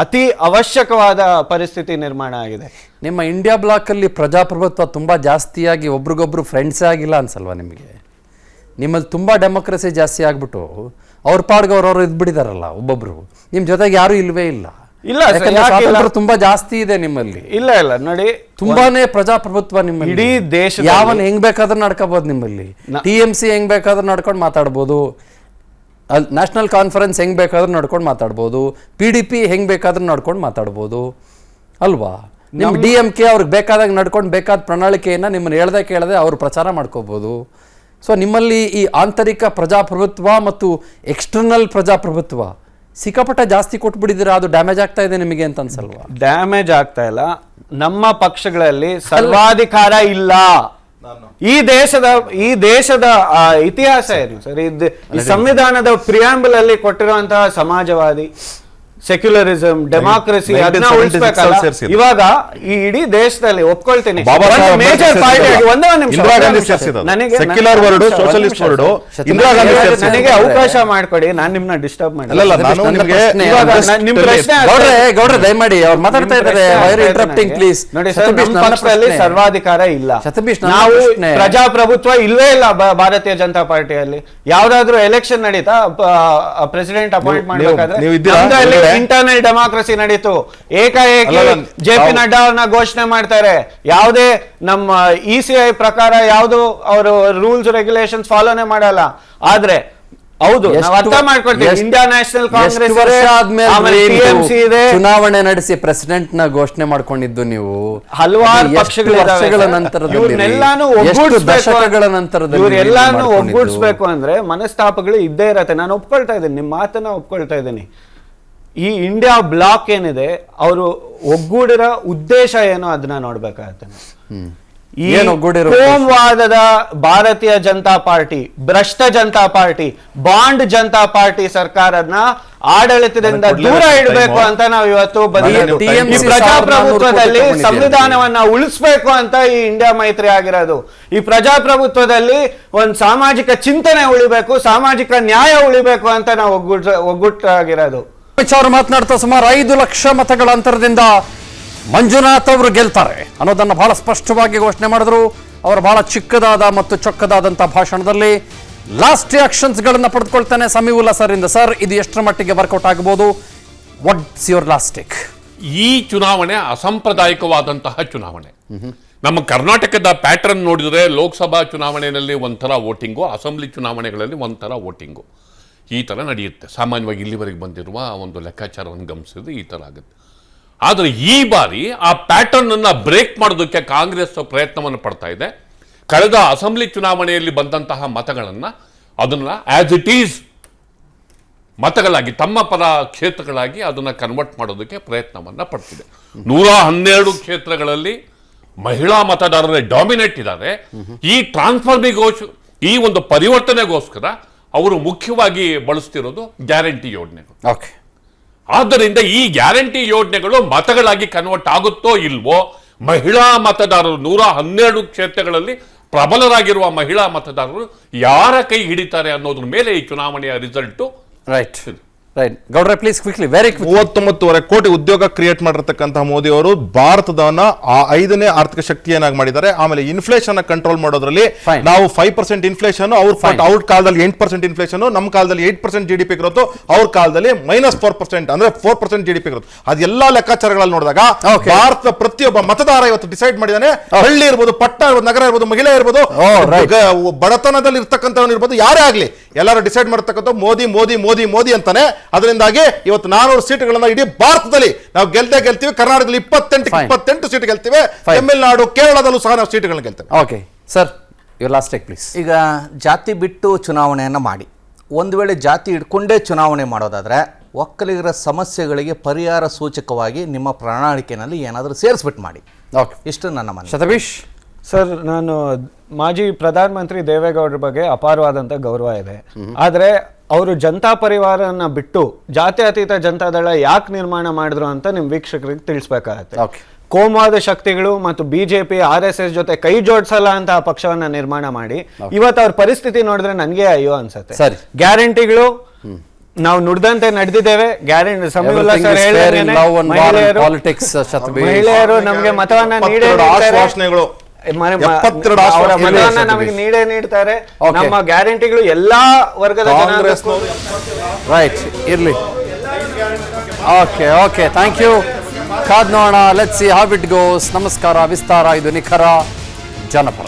ಅತಿ ಅವಶ್ಯಕವಾದ ಪರಿಸ್ಥಿತಿ ನಿರ್ಮಾಣ ಆಗಿದೆ. ನಿಮ್ಮ ಇಂಡಿಯಾ ಬ್ಲಾಕ್ ಅಲ್ಲಿ ಪ್ರಜಾಪ್ರಭುತ್ವ ತುಂಬಾ ಜಾಸ್ತಿಯಾಗಿ ಒಬ್ರಿಗೊಬ್ರು ಫ್ರೆಂಡ್ಸೇ ಆಗಿಲ್ಲ ಅನ್ಸಲ್ವಾ ನಿಮಗೆ? ನಿಮ್ಮಲ್ಲಿ ತುಂಬಾ ಡೆಮೋಕ್ರಸಿ ಜಾಸ್ತಿ ಆಗ್ಬಿಟ್ಟು ಅವ್ರ ಪಾಡ್ಗೆ ಅವ್ರವ್ರು ಇದ್ಬಿಟ್ಟಿದಾರಲ್ಲ ಒಬ್ಬೊಬ್ರು, ನಿಮ್ ಜೊತೆಗೆ ಯಾರು ಇಲ್ವೇ ಇಲ್ಲ. ಇಲ್ಲ, ಸ್ವಾತಂತ್ರ್ಯ ತುಂಬಾ ಜಾಸ್ತಿ ಇದೆ ನಿಮ್ಮಲ್ಲಿ. ಇಲ್ಲ ಇಲ್ಲ ನೋಡಿ, ತುಂಬಾನೇ ಪ್ರಜಾಪ್ರಭುತ್ವ ನಿಮ್ಮಲ್ಲಿ. ಇಡೀ ದೇಶ ಯಾವನ್ ಹೆಂಗ್ ಬೇಕಾದ್ರೂ ನಡ್ಕೋಬಹುದು ನಿಮ್ಮಲ್ಲಿ. TMC ಹೆಂಗ್ ಬೇಕಾದ್ರೂ ನಡ್ಕೊಂಡು ಮಾತಾಡ್ಬೋದು, ನ್ಯಾಷನಲ್ ಕಾನ್ಫರೆನ್ಸ್ ಹೆಂಗ್ ಬೇಕಾದ್ರೂ ನಡ್ಕೊಂಡು ಮಾತಾಡ್ಬೋದು, PDP ಹೆಂಗ್ ಬೇಕಾದ್ರೂ ನಡ್ಕೊಂಡು ಮಾತಾಡ್ಬೋದು ಅಲ್ವಾ? ನಿಮ್ DMK ಅವ್ರಿಗೆ ಬೇಕಾದಾಗ ನಡ್ಕೊಂಡು ಬೇಕಾದ ಪ್ರಣಾಳಿಕೆಯನ್ನ ನಿಮ್ಮನ್ನ ಹೇಳ್ದೆ ಕೇಳದೆ ಅವ್ರು ಪ್ರಚಾರ ಮಾಡ್ಕೋಬಹುದು. ಸೊ ನಿಮ್ಮಲ್ಲಿ ಈ ಆಂತರಿಕ ಪ್ರಜಾಪ್ರಭುತ್ವ ಮತ್ತು ಎಕ್ಸ್ಟರ್ನಲ್ ಪ್ರಜಾಪ್ರಭುತ್ವ ಸಿಕ್ಕಾಪಟ್ಟೆ ಜಾಸ್ತಿ ಕೊಟ್ಬಿಟ್ಟಿದ್ದೀರಾ, ಅದು ಡ್ಯಾಮೇಜ್ ಆಗ್ತಾ ಇದೆ ನಿಮಗೆ ಅಂತ ಅನ್ಸಲ್ವಾ? ಡ್ಯಾಮೇಜ್ ಆಗ್ತಾ ಇಲ್ಲ. ನಮ್ಮ ಪಕ್ಷಗಳಲ್ಲಿ ಸರ್ವಾಧಿಕಾರ ಇಲ್ಲ. ಈ ದೇಶದ ಇತಿಹಾಸ ಏನು ಸರ್? ಈ ಸಂವಿಧಾನದ ಪ್ರಿಯಾಂಬಲ್ ಅಲ್ಲಿ ಕೊಟ್ಟಿರುವಂತಹ ಸಮಾಜವಾದಿ, ಸೆಕ್ಯುಲರಿಸಮ್, ಡೆಮಾಕ್ರಸಿ ಅದನ್ನ ಉಳಿಸ್ಬೇಕಲ್ಲ. ಇವಾಗ ಈ ಇಡೀ ದೇಶದಲ್ಲಿ ಒಪ್ಕೊಳ್ತೀನಿ, ಮೇಜರ್ ಪಾರ್ಟಿ ಒಂದೇ ನಿಮಿಷ ನನಗೆ ಅವಕಾಶ ಮಾಡ್ಕೊಡಿ, ನಾನು ನಿಮ್ನ ಡಿಸ್ಟರ್ಬ್ ಮಾಡಿ. ನಿಮ್ ಪ್ರಶ್ನೆ ಗೌಡ್ರೆ ದಯಮಾಡಿ ಅವ್ರು ಮಾತಾಡ್ತಾ ಇದ್ದಾರೆ, ಇಂಟರಪ್ಟಿಂಗ್ ಪ್ಲೀಸ್. ನೋಡಿ ಸರ್, ನಮ್ಮ ಪಕ್ಷದಲ್ಲಿ ಸರ್ವಾಧಿಕಾರ ಇಲ್ಲ, ನಾವು ಪ್ರಜಾಪ್ರಭುತ್ವ ಇಲ್ವೇ ಇಲ್ಲ ಭಾರತೀಯ ಜನತಾ ಪಾರ್ಟಿಯಲ್ಲಿ. ಯಾವ್ದಾದ್ರು ಎಲೆಕ್ಷನ್ ನಡೀತಾ ಪ್ರೆಸಿಡೆಂಟ್ ಅಪಾಯಿಂಟ್ ಮಾಡ್ಬೇಕಾದ್ರೆ ಇಂಟರ್ನಲ್ ಡೆಮಾಕ್ರಸಿ ನಡೀತು, ಏಕಾಏಕಿ JP ನಡ್ಡಾ ಅವ್ರನ್ನ ಘೋಷಣೆ ಮಾಡ್ತಾರೆ. ಯಾವುದೇ ನಮ್ಮ ECI ಪ್ರಕಾರ ಯಾವುದು ಅವರು ರೂಲ್ಸ್ ರೆಗ್ಯುಲೇಷನ್ಸ್ ಫಾಲೋನೇ ಮಾಡಲ್ಲ. ಆದ್ರೆ ಹೌದು, ನಾವು ಅರ್ಥ ಮಾಡ್ಕೊಳ್ತೀವಿ, ಇಂಡಿಯಾ ನ್ಯಾಷನಲ್ ಕಾಂಗ್ರೆಸ್ TMC ಇದೆ, ಚುನಾವಣೆ ನಡೆಸಿ ಪ್ರೆಸಿಡೆಂಟ್ ನ ಘೋಷಣೆ ಮಾಡ್ಕೊಂಡಿದ್ದು ನೀವು. ಹಲವಾರು ಪಕ್ಷಗಳ ನಂತರದಲ್ಲಾನು ಒಗ್ಗೂಡಿಸ್ಬೇಕು ಅಂದ್ರೆ ಮನಸ್ತಾಪಗಳು ಇದ್ದೇ ಇರತ್ತೆ. ನಾನು ಒಪ್ಕೊಳ್ತಾ ಇದ್ದೀನಿ, ನಿಮ್ಮ ಮಾತನ್ನ ಒಪ್ಕೊಳ್ತಾ ಇದ್ದೀನಿ. ಈ ಇಂಡಿಯಾ ಬ್ಲಾಕ್ ಏನಿದೆ, ಅವರು ಒಗ್ಗೂಡಿರೋ ಉದ್ದೇಶ ಏನೋ ಅದನ್ನ ನೋಡ್ಬೇಕಾಗತ್ತೆ. ಈ ಕೋಮುವಾದದ ಭಾರತೀಯ ಜನತಾ ಪಾರ್ಟಿ, ಭ್ರಷ್ಟ ಜನತಾ ಪಾರ್ಟಿ, ಬಾಂಡ್ ಜನತಾ ಪಾರ್ಟಿ ಸರ್ಕಾರನ ಆಡಳಿತದಿಂದ ದೂರ ಇಡಬೇಕು ಅಂತ ನಾವು ಇವತ್ತು ಬಂದಿದ್ದೀವಿ. ಪ್ರಜಾಪ್ರಭುತ್ವದಲ್ಲಿ ಸಂವಿಧಾನವನ್ನ ಉಳಿಸ್ಬೇಕು ಅಂತ ಈ ಇಂಡಿಯಾ ಮೈತ್ರಿ ಆಗಿರೋದು. ಈ ಪ್ರಜಾಪ್ರಭುತ್ವದಲ್ಲಿ ಒಂದು ಸಾಮಾಜಿಕ ಚಿಂತನೆ ಉಳಿಬೇಕು, ಸಾಮಾಜಿಕ ನ್ಯಾಯ ಉಳಿಬೇಕು ಅಂತ ನಾವು ಒಗ್ಗೂಟಾಗಿರೋದು. ಅವರು ಮಾತನಾಡ್ತಾ ಸುಮಾರು 5 ಲಕ್ಷ ಮತಗಳ ಅಂತರದಿಂದ ಮಂಜುನಾಥ್ ಅವರು ಗೆಲ್ತಾರೆ ಅನ್ನೋದನ್ನ ಬಹಳ ಸ್ಪಷ್ಟವಾಗಿ ಘೋಷಣೆ ಮಾಡಿದ್ರು. ಅವರು ಬಹಳ ಚಿಕ್ಕದಾದ ಮತ್ತು ಚೊಕ್ಕದಾದಂಥ ಭಾಷಣದಲ್ಲಿ ಲಾಸ್ಟ್ ರಿಯಾಕ್ಷನ್ಸ್ ಗಳನ್ನ ಪಡೆದುಕೊಳ್ತಾನೆ ಸಮೀವುಲ್ಲಾ ಸರ್ ಇಂದ. ಸರ್, ಇದು ಎಷ್ಟರ ಮಟ್ಟಿಗೆ ವರ್ಕೌಟ್ ಆಗಬಹುದು? What's your last take? ಈ ಚುನಾವಣೆ ಅಸಾಂಪ್ರದಾಯಿಕವಾದಂತಹ ಚುನಾವಣೆ. ನಮ್ಮ ಕರ್ನಾಟಕದ ಪ್ಯಾಟರ್ನ್ ನೋಡಿದರೆ ಲೋಕಸಭಾ ಚುನಾವಣೆಯಲ್ಲಿ ಒಂಥರ ವೋಟಿಂಗು, ಅಸೆಂಬ್ಲಿ ಚುನಾವಣೆಗಳಲ್ಲಿ ಒಂಥರ ವೋಟಿಂಗು, ಈ ಥರ ನಡೆಯುತ್ತೆ. ಸಾಮಾನ್ಯವಾಗಿ ಇಲ್ಲಿವರೆಗೆ ಬಂದಿರುವ ಒಂದು ಲೆಕ್ಕಾಚಾರವನ್ನು ಗಮನಿಸಿದ್ರೆ ಈ ಥರ ಆಗುತ್ತೆ. ಆದರೆ ಈ ಬಾರಿ ಆ ಪ್ಯಾಟರ್ನ್ ಅನ್ನು ಬ್ರೇಕ್ ಮಾಡೋದಕ್ಕೆ ಕಾಂಗ್ರೆಸ್ ಪ್ರಯತ್ನವನ್ನು ಪಡ್ತಾ ಇದೆ. ಕಳೆದ ಅಸೆಂಬ್ಲಿ ಚುನಾವಣೆಯಲ್ಲಿ ಬಂದಂತಹ ಮತಗಳನ್ನು ಅದನ್ನು ಆಸ್ ಇಟ್ ಈಸ್ ಮತಗಳಾಗಿ, ತಮ್ಮ ಪರ ಕ್ಷೇತ್ರಗಳಾಗಿ ಅದನ್ನು ಕನ್ವರ್ಟ್ ಮಾಡೋದಕ್ಕೆ ಪ್ರಯತ್ನವನ್ನು ಪಡ್ತಿದೆ. 112 ಕ್ಷೇತ್ರಗಳಲ್ಲಿ ಮಹಿಳಾ ಮತದಾರರೇ ಡಾಮಿನೇಟ್ ಇದ್ದಾರೆ. ಈ ಈ ಒಂದು ಪರಿವರ್ತನೆಗೋಸ್ಕರ ಅವರು ಮುಖ್ಯವಾಗಿ ಬಳಸ್ತಿರೋದು ಗ್ಯಾರಂಟಿ ಯೋಜನೆಗಳು. ಓಕೆ, ಆದ್ದರಿಂದ ಈ ಗ್ಯಾರಂಟಿ ಯೋಜನೆಗಳು ಮತಗಳಾಗಿ ಕನ್ವರ್ಟ್ ಆಗುತ್ತೋ ಇಲ್ವೋ, ಮಹಿಳಾ ಮತದಾರರು 112 ಕ್ಷೇತ್ರಗಳಲ್ಲಿ ಪ್ರಬಲರಾಗಿರುವ ಮಹಿಳಾ ಮತದಾರರು ಯಾರ ಕೈ ಹಿಡಿತಾರೆ ಅನ್ನೋದ್ರ ಮೇಲೆ ಈ ಚುನಾವಣೆಯ ರಿಸಲ್ಟ್ ರೈಟ್ ರೈಟ್ ಗೌಡ್ರೆ ಪ್ಲೀಸ್ ಕ್ವಿಕ್ಲಿ ವೆರಿ ಕ್ವಿಕ್. 39.5 ಕೋಟಿ ಉದ್ಯೋಗ ಕ್ರಿಯೇಟ್ ಮಾಡಿರ್ತಕ್ಕಂತಹ ಮೋದಿ ಅವರು ಭಾರತದವನ್ನ ಆ 5ನೇ ಆರ್ಥಿಕ ಶಕ್ತಿಯನ್ನಾಗಿ ಮಾಡಿದ್ದಾರೆ. ಆಮೇಲೆ ಇನ್ಫ್ಲೇಷನ್ ಕಂಟ್ರೋಲ್ ಮಾಡೋದ್ರಲ್ಲಿ Fine. ನಾವು 5% ಇನ್ಫ್ಲೇಷನ್, ಅವ್ರ ಕಾಲದಲ್ಲಿ 8% ಇನ್ಫ್ಲೇಷನ್, ನಮ್ಮ ಕಾಲದಲ್ಲಿ 8% GDP ಗ್ರೋತ್, ಅವ್ರ ಕಾಲದಲ್ಲಿ -4% ಅಂದ್ರೆ 4% GDP ಗ್ರೋತ್. ಅದೆಲ್ಲಾ ಲೆಕ್ಕಾಚಾರಗಳಲ್ಲಿ ನೋಡಿದಾಗ Okay. ಭಾರತದ ಪ್ರತಿಯೊಬ್ಬ ಮತದಾರ ಇವತ್ತು ಡಿಸೈಡ್ ಮಾಡಿದಾನೆ. ಹಳ್ಳಿ ಇರ್ಬೋದು, ಪಟ್ಟಣ ಇರ್ಬೋದು, ನಗರ ಇರ್ಬೋದು, ಮಹಿಳೆ ಇರ್ಬೋದು, right. ಬಡತನದಲ್ಲಿ ಇರ್ತಕ್ಕಂಥವ್ರು ಇರ್ಬೋದು, ಯಾರೇ ಆಗ್ಲಿ ಎಲ್ಲರೂ ಡಿಸೈಡ್ ಮಾಡ್ತಕ್ಕಂಥ ಮೋದಿ ಮೋದಿ ಮೋದಿ ಮೋದಿ ಅಂತಾನೆ. ಅದರಿಂದಾಗಿ ಇವತ್ತು 400 ಸೀಟ್ಗಳನ್ನ ಇಡೀ ಭಾರತದಲ್ಲಿ ನಾವು ಗೆಲ್ತೀವಿ. ಕರ್ನಾಟಕದಲ್ಲಿ 28 ಸೀಟ್ ಗೆಲ್ತೀವಿ. ತಮಿಳುನಾಡು, ಕೇರಳದಲ್ಲೂ ಸಹ ನಾವು ಸೀಟ್ಗಳನ್ನ ಗೆಲ್ತೇವೆ. Okay sir, your last take please. ಈಗ ಜಾತಿ ಬಿಟ್ಟು ಚುನಾವಣೆಯನ್ನು ಮಾಡಿ, ಒಂದು ವೇಳೆ ಜಾತಿ ಇಟ್ಕೊಂಡೇ ಚುನಾವಣೆ ಮಾಡೋದಾದರೆ ಒಕ್ಕಲಿಗರ ಸಮಸ್ಯೆಗಳಿಗೆ ಪರಿಹಾರ ಸೂಚಕವಾಗಿ ನಿಮ್ಮ ಪ್ರಣಾಳಿಕೆಯಲ್ಲಿ ಏನಾದರೂ ಸೇರಿಸ್ಬಿಟ್ಟು ಮಾಡಿ. ಓಕೆ, ಇಷ್ಟು ನನ್ನ ಮನವಿ. ಶತಬೀಶ್ ಸರ್, ನಾನು ಮಾಜಿ ಪ್ರಧಾನಮಂತ್ರಿ ದೇವೇಗೌಡರ ಬಗ್ಗೆ ಅಪಾರವಾದಂಥ ಗೌರವ ಇದೆ. ಆದರೆ ಅವರು ಜನತಾ ಪರಿವಾರನ ಬಿಟ್ಟು ಜಾತ್ಯತೀತ ಜನತಾದಳ ಯಾಕೆ ನಿರ್ಮಾಣ ಮಾಡಿದ್ರು ಅಂತ ನಿಮ್ಮ ವೀಕ್ಷಕರಿಗೆ ತಿಳಿಸ್ಬೇಕಾಗತ್ತೆ. Okay. ಕೋಮುವಾದ ಶಕ್ತಿಗಳು ಮತ್ತು ಬಿಜೆಪಿ RSS ಜೊತೆ ಕೈ ಜೋಡಿಸಲ್ಲ ಅಂತ ಆ ಪಕ್ಷವನ್ನ ನಿರ್ಮಾಣ ಮಾಡಿ ಇವತ್ತು ಅವ್ರ ಪರಿಸ್ಥಿತಿ ನೋಡಿದ್ರೆ ನನಗೆ ಅಯ್ಯೋ ಅನ್ಸುತ್ತೆ. ಸರಿ. ಗ್ಯಾರಂಟಿಗಳು ನಾವು ನುಡಿದಂತೆ ನಡೆದಿದ್ದೇವೆ. ಗ್ಯಾರಂಟಿ ಸಮೀವುಲ್ಲಾ ಸರ್ ಹೇಳಿದಂಗೆ ಮಹಿಳೆಯರು ನಮಗೆ ಮತವನ್ನ ನೀಡೇ ಆಶ್ವಾಸನೆಗಳು ಅವರ ಮತವನ್ನ ನಮಗೆ ನೀಡೇ ನೀಡ್ತಾರೆ. ನಮ್ಮ ಗ್ಯಾರಂಟಿಗಳು ಎಲ್ಲಾ ವರ್ಗದ ರೈಟ್ ಇರ್ಲಿ. Okay thank you. ಕಾದ್ ನೋಡೋಣ, let's see how it goes. ನಮಸ್ಕಾರ. ವಿಸ್ತಾರ, ಇದು ನಿಖರ ಜನಪರ.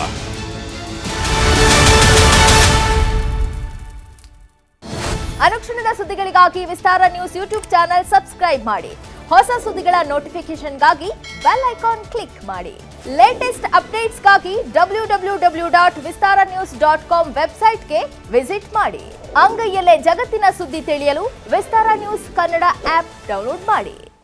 ಅನುಕ್ಷಣದ ಸುದ್ದಿಗಳಿಗಾಗಿ Vistara news YouTube channel subscribe ಮಾಡಿ. ಹೊಸ ಸುದ್ದಿಗಳ ನೋಟಿಫಿಕೇಶನ್ಗಾಗಿ ಬೆಲ್ ಐಕಾನ್ ಕ್ಲಿಕ್ ಮಾಡಿ. ಲೇಟೆಸ್ಟ್ ಅಪ್ಡೇಟ್ಸ್ಗಾಗಿ www.vistaranews.com ವೆಬ್ಸೈಟ್ಗೆ ವಿಸಿಟ್ ಮಾಡಿ. ಅಂಗೈಯಲ್ಲೇ ಜಗತ್ತಿನ ಸುದ್ದಿ ತಿಳಿಯಲು Vistara news Kannada app download ಮಾಡಿ.